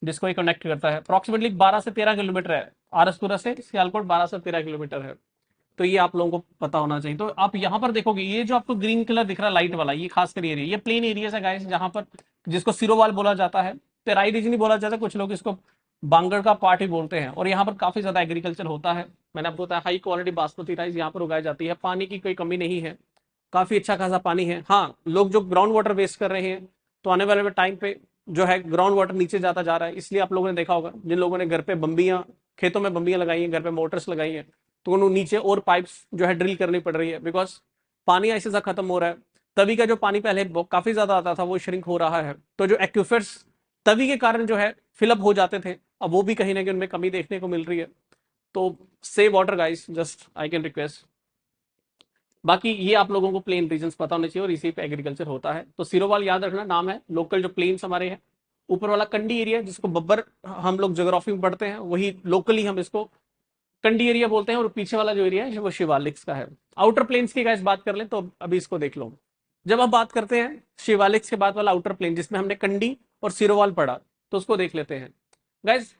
जिसको ये कनेक्ट करता है। अप्रोक्सीमेटली 12 से 13 किलोमीटर है आरएसपुरा से सियालकोट, 12 से 13 किलोमीटर है। तो ये आप लोगों को पता होना चाहिए। तो आप यहाँ पर देखोगे ये जो आपको ग्रीन कलर दिख रहा है लाइट वाला, ये खासकर एरिया, ये प्लेन एरिया है गाइस, जहां पर जिसको सिरोवाल बोला जाता है, तेराई रीजन ही बोला जाता है, कुछ लोग इसको बांगड़ का पार्ट ही बोलते हैं। और यहाँ पर काफी ज्यादा एग्रीकल्चर होता है। मैंने आपको बताया हाई क्वालिटी बासमती राइस यहाँ पर उगाई जाती है, पानी की कोई कमी नहीं है, काफी अच्छा खासा पानी है। हाँ, लोग जो ग्राउंड वाटर वेस्ट कर रहे हैं, तो आने वाले टाइम पे जो है ग्राउंड वाटर नीचे जाता जा रहा है। इसलिए आप लोगों ने देखा होगा जिन लोगों ने घर पे बम्बियां, खेतों में बम्बियां लगाई हैं, घर पे मोटर्स लगाई हैं, तो उन्होंने नीचे और पाइप्स जो है ड्रिल करनी पड़ रही है, बिकॉज पानी ऐसे सा खत्म हो रहा है। तभी का जो पानी पहले काफी ज्यादा आता था वो श्रिंक हो रहा है। तो जो एक्यूफर्स तभी के कारण जो है फिलअप हो जाते थे, अब वो भी कहीं ना कहीं उनमें कमी देखने को मिल रही है। तो save water guys, just I can request. बाकी ये आप लोगों को प्लेन रीजन्स पता होने चाहिए और इसी पे एग्रीकल्चर होता है। तो सिरोवाल याद रखना नाम है, लोकल जो प्लेन्स हमारे हैं। ऊपर वाला कंडी एरिया जिसको बब्बर हम लोग ज्योग्राफी में पढ़ते हैं, वही लोकली हम इसको कंडी एरिया बोलते हैं। और पीछे वाला जो एरिया है वो शिवालिक्स का है। आउटर प्लेन्स की गाइस बात कर लें तो अभी इसको देख लो। जब हम बात करते हैं शिवालिक्स के बाद वाला आउटर प्लेन जिसमें हमने कंडी और सिरोवाल पढ़ा, तो उसको देख लेते हैं गाइस।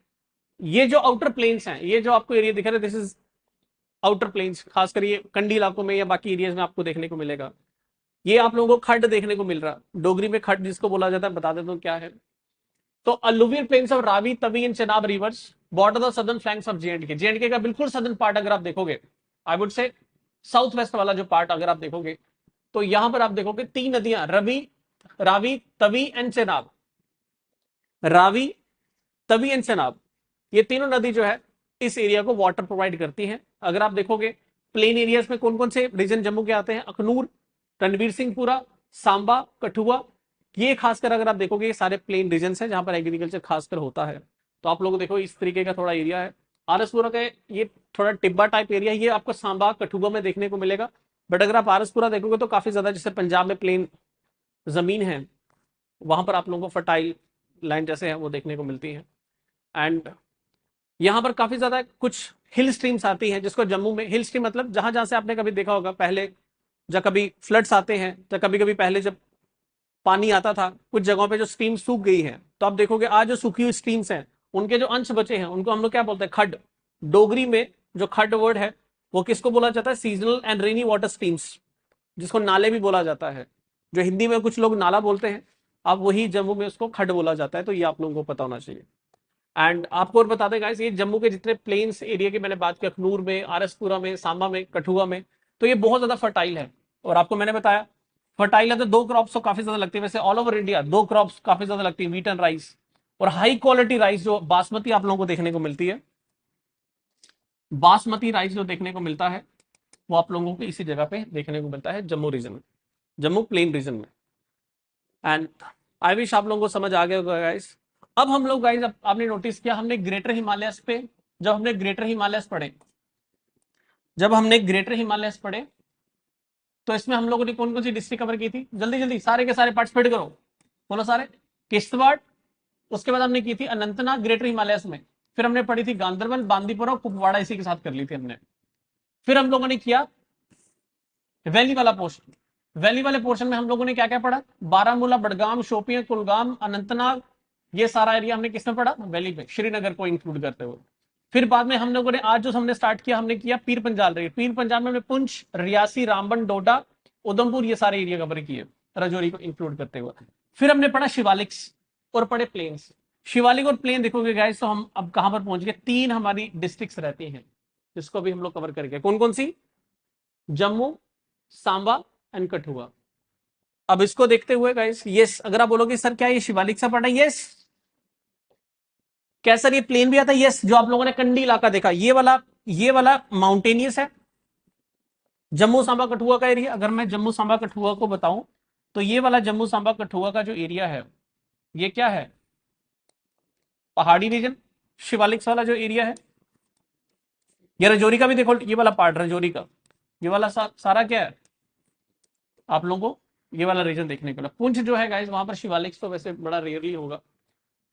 ये जो आउटर प्लेन्स हैं, ये जो आपको एरिया दिख रहा है, दिस इज आउटर प्लेन्स। खासकर ये कंडी इलाकों में या बाकी एरियाज में आपको देखने को मिलेगा। ये आप लोगों को खड्ड देखने को मिल रहा, डोगरी में खड्ड जिसको बोला जाता है, बता देता हूँ क्या है। तो alluvial plains of Ravi, Tawi and Chenab rivers border the southern flanks of J and K. J and K का बिल्कुल सदर्न पार्ट अगर आप देखोगे, I would say south west वाला जो पार्ट अगर आप देखोगे, तो यहां पर आप देखोगे तीन नदियां, रावी, तवी एंड चेनाब। रावी, तवी एंड चेनाब, ये तीनों नदी जो है इस एरिया को वाटर प्रोवाइड करती हैं। अगर आप देखोगे प्लेन एरियाज में कौन कौन से रीजन जम्मू के आते हैं, अखनूर, रणवीर सिंहपुरा, सांबा, कठुआ, ये खासकर अगर आप देखोगे ये सारे प्लेन रीजन हैं जहां पर एग्रीकल्चर खासकर होता है। तो आप लोग देखो इस तरीके का थोड़ा एरिया है। आरएसपुरा का ये थोड़ा टिब्बा टाइप एरिया, ये आपको सांबा, कठुआ में देखने को मिलेगा। बट अगर आप आरएसपुरा देखोगे तो काफी ज्यादा, जैसे पंजाब में प्लेन जमीन है, वहां पर आप लोगों को फर्टाइल लैंड जैसे है वो देखने को मिलती है। एंड यहाँ पर काफी ज्यादा कुछ हिल स्ट्रीम्स आती हैं, जिसको जम्मू में हिल स्ट्रीम मतलब जहां जहां से आपने कभी देखा होगा पहले, जब कभी फ्लड्स आते हैं, जब कभी कभी पहले जब पानी आता था कुछ जगहों पे जो स्ट्रीम सूख गई है, तो आप देखोगे आज जो सूखी हुई स्ट्रीम्स हैं उनके जो अंश बचे हैं उनको हम लोग क्या बोलते हैं, खड्ड। डोगरी में जो खड्ड वर्ड है वो किसको बोला जाता है? Seasonal and rainy water streams, जिसको नाले भी बोला जाता है, जो हिंदी में कुछ लोग नाला बोलते हैं, अब वही जम्मू में उसको खड बोला जाता है। तो ये आप लोगों को पता होना चाहिए। एंड आपको और बता दें गाइस, ये जम्मू के जितने प्लेन्स एरिया की मैंने बात की, अखनूर में, आरएसपुरा में, सांबा में, कठुआ में, तो ये बहुत ज्यादा फर्टाइल है। और आपको मैंने बताया फर्टाइल है तो दो क्रॉप्स तो काफी ज्यादा लगती है। वैसे ऑल ओवर इंडिया दो क्रॉप्स काफी ज्यादा लगती है, व्हीट एंड राइस। और हाई क्वालिटी राइस जो बासमती आप लोगों को देखने को मिलती है, बासमती राइस जो देखने को मिलता है, वो आप लोगों को इसी जगह पे देखने को मिलता है, जम्मू रीजन में, जम्मू प्लेन रीजन में। एंड आई विश आप लोगों को समझ आ गया होगा गाइस। अब हम लोग गाइस, आपने नोटिस किया, हमने ग्रेटर हिमालयस पे, जब हमने ग्रेटर हिमालयस पढ़े, जब हमने ग्रेटर हिमालयस पढ़े, तो इसमें हम लोगों ने कौन कौन सी डिस्ट्रिक्ट कवर की थी? जल्दी जल्दी सारे के सारे पार्टिसिपेट करो, बोलो सारे। किश्तवाड़, उसके बाद हमने की थी अनंतनाग ग्रेटर हिमालयस में, फिर हमने पढ़ी थी गांधरबल, बांदीपुरा और कुपवाड़ा, इसी के साथ कर ली थी हमने। फिर हम लोगों ने किया वैली वाला पोर्शन। वैली वाले पोर्शन में हम लोगों ने क्या क्या पढ़ा? बारामूला, बडगाम, शोपियां, कुलगाम, अनंतनाग, ये सारा एरिया हमने किसमें पढ़ा? वैली में, श्रीनगर को इंक्लूड करते हुए। फिर बाद में हम लोगों ने आज जो हमने स्टार्ट किया, हमने किया पीर पंजाल एरिया। पीर पंजाल में हमने पुंछ, रियासी, रामबन, डोडा, उधमपुर, ये सारे एरिया कवर किए, राजौरी को इंक्लूड करते हुए। फिर हमने पढ़ा शिवालिक्स और पढ़े प्लेन्स। शिवालिक और प्लेन देखोगे गाइस, तो हम अब कहां पर पहुंच गए? तीन हमारी डिस्ट्रिक्ट्स रहती हैं, जिसको भी हम लोग कवर करके, कौन कौन सी? जम्मू, सांबा एंड कठुआ। अब इसको देखते हुए गाइस, यस, अगर आप बोलोगे सर क्या ये शिवालिक सा पड़ा? यस। क्या सर ये प्लेन भी आता है? यस। जो आप लोगों ने कंडी इलाका देखा, ये वाला माउंटेनियस है, जम्मू सांबा कठुआ का एरिया। अगर मैं जम्मू सांबा कठुआ को बताऊं, तो ये वाला जम्मू सांबा कठुआ का जो एरिया है, ये क्या है? पहाड़ी रीजन। शिवालिक वाला जो एरिया है, ये रजौरी का भी देखो, ये वाला पार्ट रजौरी का, ये वाला सारा क्या है आप लोगों को? ये वाला रीजन देखने को मिला। पुंछ जो है गाइस, वहां पर शिवालिक्स तो वैसे बड़ा रेयरली होगा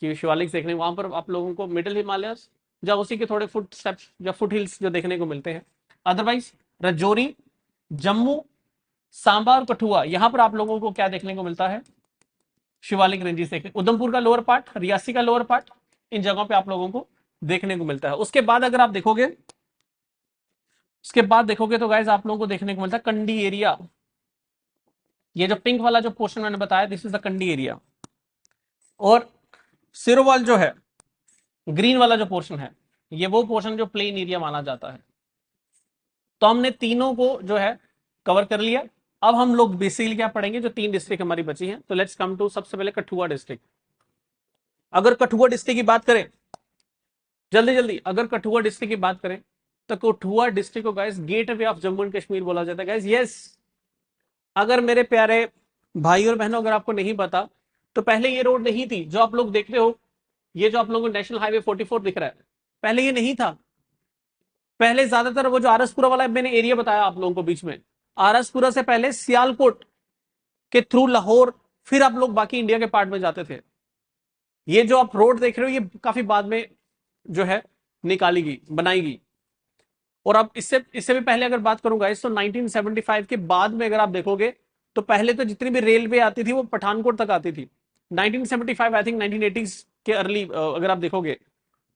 कि शिवालिक्स देखने, वहां पर आप लोगों को मिडिल हिमालयस या उसी के थोड़े फुट स्टेप्स या फुट हिल्स जो देखने को मिलते हैं। अदरवाइज रजौरी, जम्मू, सांबा और कठुआ, यहां पर आप लोगों को क्या देखने को मिलता है? शिवालिक रेंजेस देखने। उधमपुर का लोअर पार्ट, रियासी का लोअर पार्ट, इन जगहों पे आप लोगों को देखने को मिलता है। उसके बाद अगर आप देखोगे, उसके बाद देखोगे तो गाइस आप लोगों को देखने को मिलता है कंडी एरिया। ये जो पिंक वाला जो पोर्शन मैंने बताया, this is the Kandi area. और सिरोवाल जो है, ग्रीन वाला जो पोर्शन है, ये वो पोर्शन जो प्लेन एरिया माना जाता है। तो हमने तीनों को जो है कवर कर लिया। अब हम लोग बेसिकली क्या पढ़ेंगे? जो तीन डिस्ट्रिक्ट हमारी बची हैं। तो लेट्स कम टू सबसे पहले कठुआ डिस्ट्रिक्ट। अगर कठुआ डिस्ट्रिक्ट की बात करें, जल्दी जल्दी, अगर कठुआ डिस्ट्रिक्ट की बात करें, तो कठुआ डिस्ट्रिक्ट को guys get way of Jammu and Kashmir बोला जाता है गाइस। यस। अगर मेरे प्यारे भाई और बहनों, अगर आपको नहीं पता, तो पहले ये रोड नहीं थी जो आप लोग देख रहे हो। ये जो आप लोगों को नेशनल हाईवे 44 दिख रहा है, पहले ये नहीं था। पहले ज्यादातर वो जो आरसपुरा वाला मैंने एरिया बताया आप लोगों को बीच में, आरसपुरा से पहले सियालकोट के थ्रू लाहौर, फिर आप लोग बाकी इंडिया के पार्ट में जाते थे। ये जो आप रोड देख रहे हो, ये काफी बाद में जो है निकाली गई, बनाई गई। और अब इससे इससे भी पहले अगर बात करूंगा इस, तो 1975 के बाद में अगर आप देखोगे, तो पहले तो जितनी भी रेलवे आती थी वो पठानकोट तक आती थी। 1975 आई थिंक 1980s के अर्ली अगर आप देखोगे,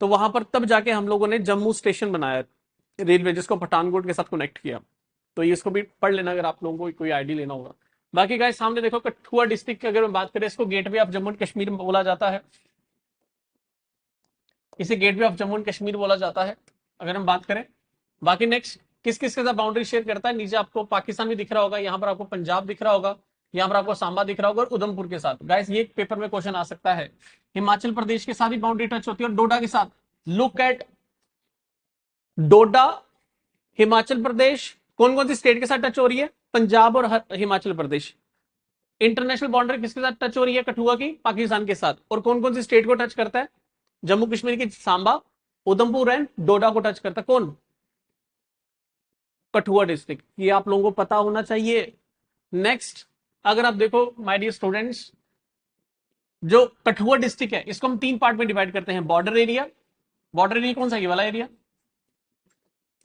तो वहां पर तब जाके हम लोगों ने जम्मू स्टेशन बनाया रेलवे, जिसको पठानकोट के साथ कनेक्ट किया। तो ये इसको भी पढ़ लेना अगर आप लोगों को कोई आइडिया लेना होगा। बाकी गाइस सामने देखो, कठुआ डिस्ट्रिक्ट की अगर मैं बात करें, इसको gateway of Jammu and Kashmir बोला जाता है। इसे gateway of Jammu and Kashmir बोला जाता है अगर हम बात करें। बाकी नेक्स्ट किस किस के साथ बाउंड्री शेयर करता है? नीचे आपको पाकिस्तान भी दिख रहा होगा, यहाँ पर आपको पंजाब दिख रहा होगा, यहाँ पर आपको सांबा दिख रहा होगा, और उधमपुर के साथ। गाइस ये पेपर में क्वेश्चन आ सकता है। हिमाचल प्रदेश के साथ भी बाउंड्री टच होती है, और डोडा के साथ। लुक एट डोडा, हिमाचल प्रदेश, कौन कौन सी स्टेट के साथ टच हो रही है? पंजाब और हिमाचल प्रदेश। इंटरनेशनल बाउंड्री किसके साथ टच हो रही है? कठुआ की, पाकिस्तान के साथ। और कौन कौन सी स्टेट को टच करता है? जम्मू कश्मीर की सांबा, उधमपुर एंड डोडा को टच करता है कौन? कठुआ डिस्ट्रिक्ट। ये आप लोगों को पता होना चाहिए। नेक्स्ट अगर आप देखो माय डियर स्टूडेंट्स, जो कठुआ डिस्ट्रिक्ट है, इसको हम तीन पार्ट में डिवाइड करते हैं। बॉर्डर एरिया, बॉर्डर एरिया कौन सा? ये वाला एरिया।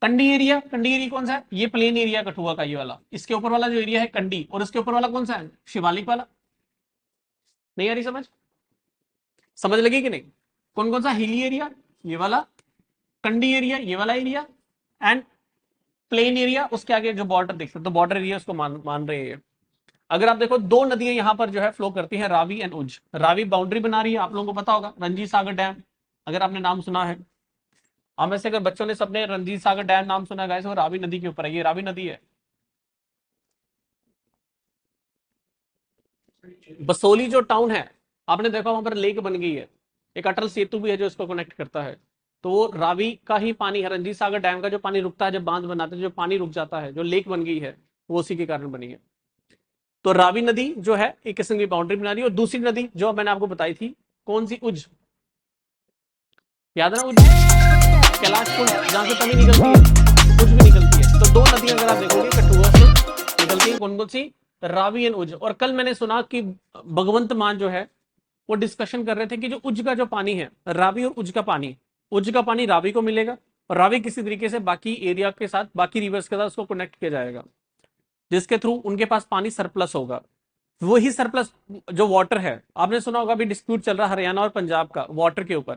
कंडी एरिया, कंडी एरिया कौन सा है? ये प्लेन एरिया कठुआ का, ये वाला। इसके ऊपर वाला जो एरिया है कंडी, और इसके ऊपर वाला कौन सा है? शिवालिक वाला। नहीं आ रही समझ? समझ लगी कि नहीं? कौन कौन सा? हिली एरिया ये वाला, कंडी एरिया ये वाला एरिया, एंड प्लेन एरिया, उसके आगे जो बॉर्डर देख सकते हो, तो बॉर्डर एरिया उसको मान रहे हैं। अगर आप देखो दो नदियां यहां पर जो है फ्लो करती हैं, रावी एंड उज। रावी बाउंड्री बना रही है, आप लोगों को पता होगा रणजीत सागर डैम, अगर आपने नाम सुना है। हम ऐसे अगर बच्चों ने सबने रणजीत सागर डैम नाम सुना है, वो रावी नदी के ऊपर है, ये रावी नदी है। बसोली जो टाउन है, आपने देखा वहां पर लेक बन गई है, एक अटल सेतु भी है जो इसको कनेक्ट करता है। तो वो रावी का ही पानी है, रणजीत सागर डैम का जो पानी रुकता है जब बांध बनाते हैं, जो पानी रुक जाता है, जो लेक बन गई है, वो उसी के कारण बनी है। तो रावी नदी जो है एक किस्म की बाउंड्री बना रही है। और दूसरी नदी जो मैंने आपको बताई थी, कौन सी, उज, याद है ना उज, कैलाश कुंड, जहां से तवी निकलती है, उज भी निकलती है। तो दो नदियां अगर आप देखोगे कठुआ से निकलती है, कौन कौन सी, रावी एंड उज। और कल मैंने सुना कि भगवंत मान जो है वो डिस्कशन कर रहे थे कि जो उज का जो पानी है, रावी और उज का पानी, उज का पानी रावी को मिलेगा, और रावी किसी तरीके से बाकी एरिया के साथ, बाकी रिवर्स के साथ उसको कनेक्ट किया जाएगा, जिसके थ्रू उनके पास पानी सरप्लस होगा। वही सरप्लस जो वाटर है, आपने सुना होगा अभी डिस्प्यूट चल रहा है हरियाणा और पंजाब का वाटर के ऊपर,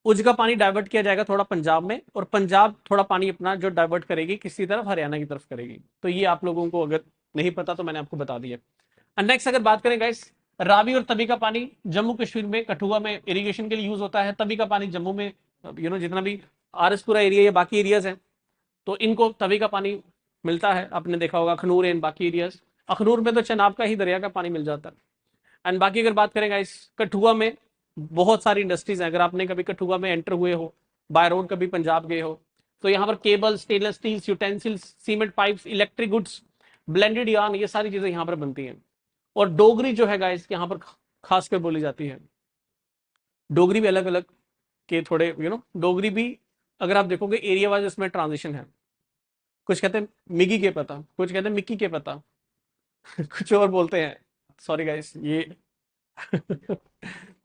उज का पानी डाइवर्ट किया जाएगा थोड़ा पंजाब में, और पंजाब थोड़ा पानी अपना जो डाइवर्ट करेगी किसी तरफ, हरियाणा की तरफ करेगी। तो ये आप लोगों को अगर नहीं पता तो मैंने आपको बता दिया। नेक्स्ट अगर बात करें गाइस, रावी और तवी का पानी जम्मू कश्मीर में कठुआ में इरिगेशन के लिए यूज होता है। तवी का पानी जम्मू में, जितना भी आरएसपुरा एरिया या बाकी एरियाज हैं, तो इनको तवी का पानी मिलता है। आपने देखा होगा अखनूर एंड बाकी एरियाज, अखनूर में तो चनाब का ही दरिया का पानी मिल जाता है। एंड बाकी अगर बात करें गाइस, कठुआ में बहुत सारी इंडस्ट्रीज हैं। अगर आपने कभी कठुआ में एंटर हुए हो, बाय रोड कभी पंजाब गए हो, तो यहाँ पर cable, stainless steel utensils, cement pipes, electric goods, blended yarn, ये सारी चीजें यहाँ पर बनती हैं। और डोगरी जो है गाइस यहाँ पर खासकर बोली जाती है। डोगरी भी अलग अलग के थोड़े डोगरी भी अगर आप देखोगे एरिया वाइज इसमें ट्रांजिशन है। कुछ कहते हैं मिगी के पता, कुछ कहते हैं मिक्की के पता, कुछ और बोलते हैं, सॉरी गाइस ये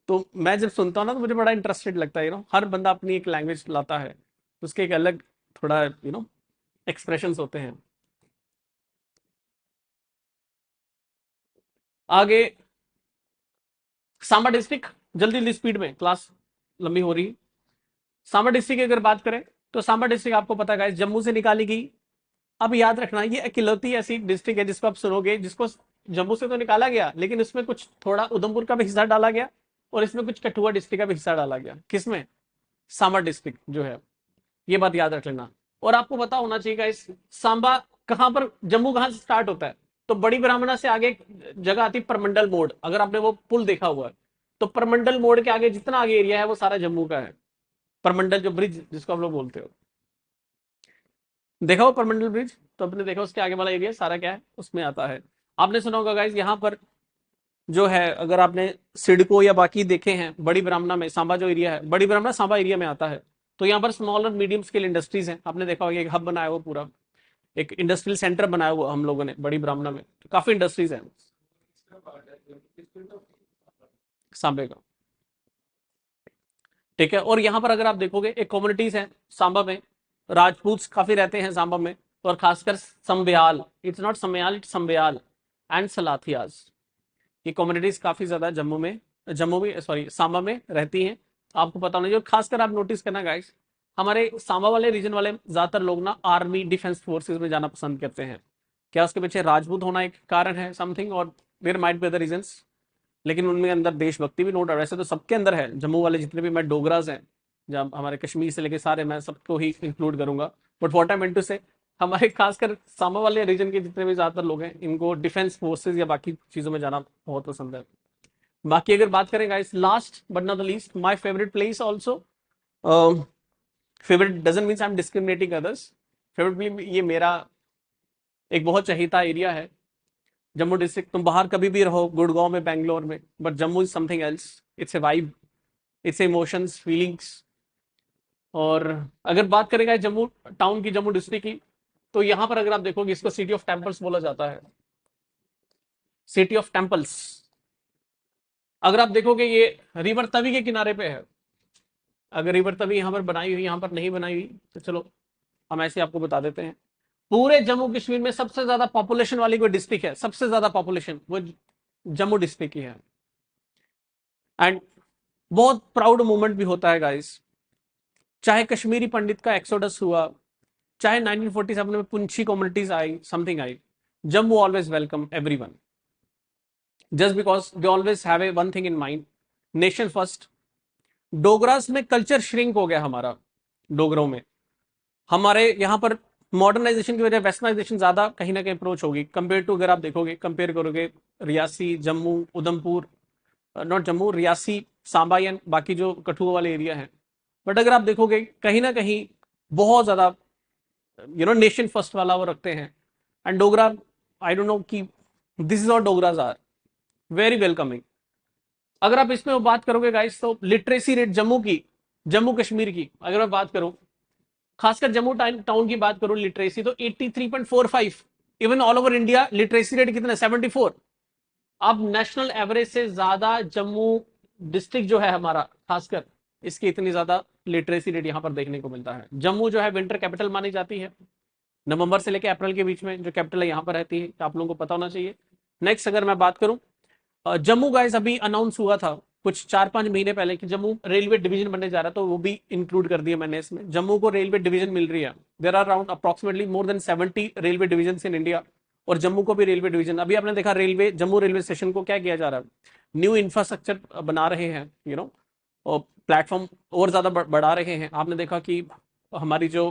तो मैं जब सुनता हूँ ना तो मुझे बड़ा इंटरेस्टेड लगता है। हर बंदा अपनी एक लैंग्वेज लाता है, उसके एक अलग थोड़ा एक्सप्रेशंस होते हैं। आगे सांबा डिस्ट्रिक्ट, जल्दी जल्दी स्पीड में, क्लास लंबी हो रही है। सांबा डिस्ट्रिक्ट की अगर बात करें तो सांबा डिस्ट्रिक्ट आपको पता है जम्मू से निकाली गई। अब याद रखना ये इकलौती ऐसी डिस्ट्रिक्ट है जिसको आप सुनोगे जिसको जम्मू से तो निकाला गया, लेकिन इसमें कुछ थोड़ा उधमपुर का भी हिस्सा डाला गया, और इसमें कुछ कठुआ डिस्ट्रिक्ट का भी हिस्सा डाला गया। किसमें, सांबा डिस्ट्रिक्ट जो है, ये बात याद रख लेना। और आपको पता होना चाहिए इस सांबा कहां पर, जम्मू कहां से स्टार्ट होता है, तो बड़ी ब्राह्मणा से आगे एक जगह आती है परमंडल मोड़, अगर आपने वो पुल देखा हुआ है, तो परमंडल मोड़ के आगे जितना आगे एरिया है वो सारा जम्मू का है। परमंडल जो ब्रिज जिसको आप लोग बोलते हो, देखा हो परमंडल ब्रिज, तो आपने देखा उसके आगे वाला एरिया सारा क्या है उसमें आता है। आपने सुना होगा गाइस यहाँ पर जो है, अगर आपने सिडको या बाकी देखे हैं, बड़ी ब्राह्मणा में सांबा जो एरिया है, बड़ी ब्राह्मणा सांबा एरिया में आता है। तो यहाँ पर स्मॉल और मीडियम स्केल इंडस्ट्रीज हैं। आपने देखा होगा एक हब बनाया हुआ पूरा, एक इंडस्ट्रियल सेंटर बनाया हुआ हम लोगों ने बड़ी ब्राह्मणा में, तो काफी इंडस्ट्रीज हैं सांबे का। ठीक है, और यहाँ पर अगर आप देखोगे एक कम्युनिटीज हैं सांबा में, राजपूत काफी रहते हैं सांबा में, और खासकर Sambyal, it's not Samyal, it's Sambyal and Salathias, ये कम्युनिटीज काफी ज्यादा जम्मू में सॉरी सांबा में रहती हैं। आपको पता होना चाहिए, खासकर आप नोटिस करना गाइस, हमारे सांबा वाले रीजन वाले ज्यादातर लोग ना आर्मी डिफेंस फोर्सेज में जाना पसंद करते हैं। क्या उसके पीछे राजपूत होना एक कारण है समथिंग, और there might be other reasons, लेकिन उनमें अंदर देशभक्ति भी नोट है। वैसे तो सबके अंदर है, जम्मू वाले जितने भी मैं डोगराज हैं, जब हमारे कश्मीर से लेके सारे, मैं सबको ही इंक्लूड करूंगा। But what I meant to say, हमारे खासकर सांबा वाले रीजन के जितने भी ज्यादातर लोग हैं, इनको डिफेंस फोर्सेज या बाकी चीजों में जाना बहुत पसंद है। बाकी अगर बात करें guys, last but not the least, my favourite place also, favourite doesn't means I am discriminating others, favourite place ये मेरा एक बहुत चहीता एरिया है, जम्मू डिस्ट्रिक्ट। तुम बाहर कभी भी रहो, गुड़गांव में, बैंगलोर में, but Jammu is something else, it's a vibe, it's emotions, feelings. और अगर बात करें जम्मू टाउन की, जम्मू डिस्ट्रिक्ट की, तो यहां पर अगर आप देखोगे इसको सिटी ऑफ टेम्पल्स बोला जाता है, सिटी ऑफ टेम्पल्स। अगर आप देखोगे ये रिवर तवी के किनारे पे है, अगर रिवर तवी यहां पर बनाई हुई, यहां पर नहीं बनाई हुई, तो चलो हम ऐसे आपको बता देते हैं। पूरे जम्मू कश्मीर में सबसे ज्यादा पॉपुलेशन वाली कोई डिस्ट्रिक्ट है, सबसे ज्यादा पॉपुलेशन वो जम्मू डिस्ट्रिक्ट की है। एंड बहुत प्राउड मोमेंट भी होता है गाइस, चाहे कश्मीरी पंडित का एक्सोडस हुआ, चाहे 1947 में पुंछी कम्युनिटीज आई, समथिंग आई, Jammu always welcome everyone, just because they always have a one thing in mind, nation first. Dogras में कल्चर श्रिंक हो गया हमारा, डोगरों में हमारे यहाँ पर मॉडर्नाइजेशन की वजह वेस्टर्नाइजेशन ज्यादा कहीं ना कहीं अप्रोच होगी कंपेयर टू, अगर आप देखोगे कंपेयर करोगे रियासी, जम्मू, उधमपुर, नॉट जम्मू, रियासी, सांबा या बाकी जो कठुआ वाले एरिया है। बट अगर आप देखोगे कहीं ना कहीं बहुत ज्यादा नेशन फर्स्ट वाला वो रखते हैं। And Dogra, I don't know कि this is all Dogras are very welcoming. अगर आप इसमें बात करोगे गाइस, तो लिटरेसी रेट जम्मू की, जम्मू कश्मीर की अगर मैं बात करूं, खासकर जम्मू टाउन की बात करूं, लिटरेसी तो 83.45, even all over India literacy rate कितना, 74। अब नेशनल एवरेज से ज्यादा जम्मू डिस्ट्रिक्ट जो है हमारा, खासकर इसकी इतनी ज्यादा लिटरेसी रेट यहां पर देखने को मिलता है। जम्मू जो है विंटर कैपिटल मानी जाती है, नवंबर से लेकर अप्रैल के बीच में जो कैपिटल है यहां पर रहती है, आप लोगों को पता होना चाहिए। नेक्स्ट अगर मैं बात करूं, जम्मू गाइस अभी अनाउंस हुआ था कुछ 4-5 महीने पहले कि जम्मू रेलवे डिवीजन बनने जा रहा है, तो वो भी इंक्लूड कर दिया मैंने इसमें। जम्मू को रेलवे डिवीजन मिल रही है, there are around approximately more than 70 railway division in India, और जम्मू को भी रेलवे डिवीजन। अभी आपने देखा रेलवे, जम्मू रेलवे स्टेशन को क्या किया जा रहा है, न्यू इंफ्रास्ट्रक्चर बना रहे हैं, और प्लेटफॉर्म और ज्यादा बढ़ा रहे हैं। आपने देखा कि हमारी जो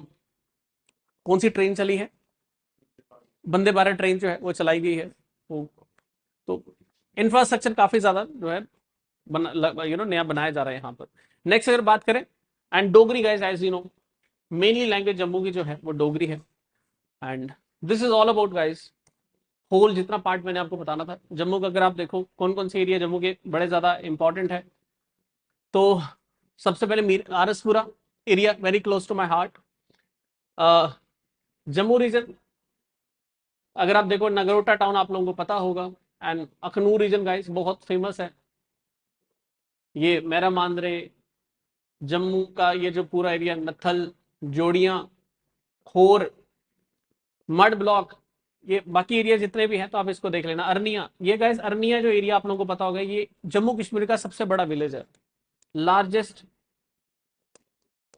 कौन सी ट्रेन चली है, वंदे भारत ट्रेन जो है वो चलाई गई है, वो तो इंफ्रास्ट्रक्चर काफी ज्यादा जो है नया बनाया जा रहा है यहाँ पर। नेक्स्ट अगर बात करें, and Dogri guys as you know, mainly language Jammu की जो है वो डोगरी है। And this is all about guys, whole जितना पार्ट मैंने आपको बताना था जम्मू का। अगर आप देखो कौन कौन से एरिया जम्मू के बड़े ज्यादा इंपॉर्टेंट है, तो सबसे पहले R S Pura area, very close to my heart. Jammu region अगर आप देखो, नगरोटा टाउन आप लोगों को पता होगा। एंड अखनूर रीजन गाइस बहुत फेमस है, ये मेरा मांदरे, जम्मू का ये जो पूरा एरिया, नथल, जोड़ियां, खोर, मड ब्लॉक, ये बाकी एरिया जितने भी हैं तो आप इसको देख लेना। अरनिया, ये गाइस अरनिया जो एरिया आप लोगों को पता होगा, ये जम्मू कश्मीर का सबसे बड़ा विलेज है, largest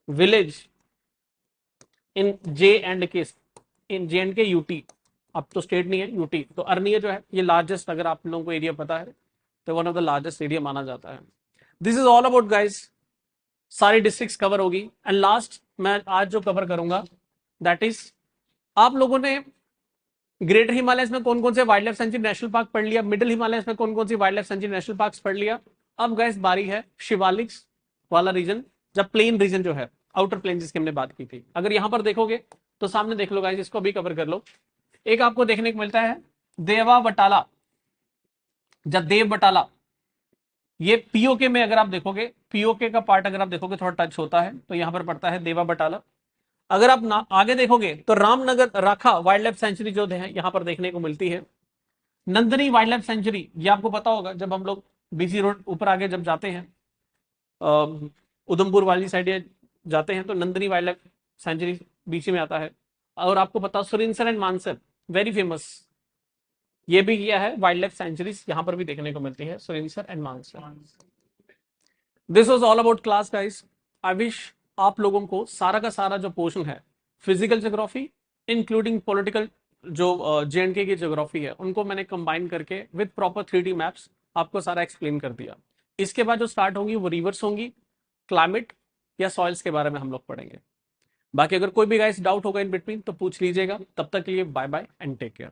village in J and के, इन जे एंड के यूटी, अब तो स्टेट नहीं है यूटी। तो अरनिया जो है ये लार्जेस्ट, अगर आप लोगों को एरिया पता है तो one of the largest area माना जाता है। This is all about guys, सारी डिस्ट्रिक्ट्स कवर होगी। एंड लास्ट मैं आज जो कवर करूंगा, दैट इज, आप लोगों ने ग्रेटर हिमालयस में कौन कौन से wildlife sanctuary national park पढ़ लिया, मिडिल हिमालयस में कौन कौन सी wildlife sanctuary national park पढ़ लिया। अब गाइस बारी है शिवालिक्स वाला रीजन, जब प्लेन रीजन जो है, आउटर प्लेन जिसकी हमने बात की थी। अगर यहां पर देखोगे तो सामने देख लो गाइस, इसको भी कवर कर लो। एक आपको देखने को मिलता है देवा बटाला, देव बटाला, ये पीओके में अगर आप देखोगे, पीओके का पार्ट अगर आप देखोगे थोड़ा टच होता है, तो यहां पर पड़ता है देवा बटाला। अगर आप आगे देखोगे तो रामनगर राखा वाइल्ड लाइफ सेंचुरी जो है यहां पर देखने को मिलती है। नंदनी वाइल्ड लाइफ सेंचुरी, ये आपको पता होगा, जब हम लोग बीसी रोड ऊपर आगे जब जाते हैं, उधमपुर वाली साइड जाते हैं, तो नंदनी वाइल्ड लाइफ सेंचुरी बीच में आता है। और आपको पता, Surinsar and Mansar very famous, ये भी किया है वाइल्ड लाइफ सेंचुरीज यहां पर भी देखने को मिलती है, Surinsar and Mansar. This was all about class guys. I wish आप लोगों को सारा का सारा जो पोर्शन है फिजिकल ज्योग्राफी इंक्लूडिंग पॉलिटिकल जो जेएंडके की ज्योग्राफी है, उनको मैंने कंबाइन करके विद प्रॉपर 3D मैप्स आपको सारा एक्सप्लेन कर दिया। इसके बाद जो स्टार्ट होंगी वो रिवर्स होंगी, क्लाइमेट या सॉइल्स के बारे में हम लोग पढ़ेंगे। बाकी अगर कोई भी गाइस डाउट होगा इन बिटवीन तो पूछ लीजिएगा। तब तक के लिए bye bye and take care.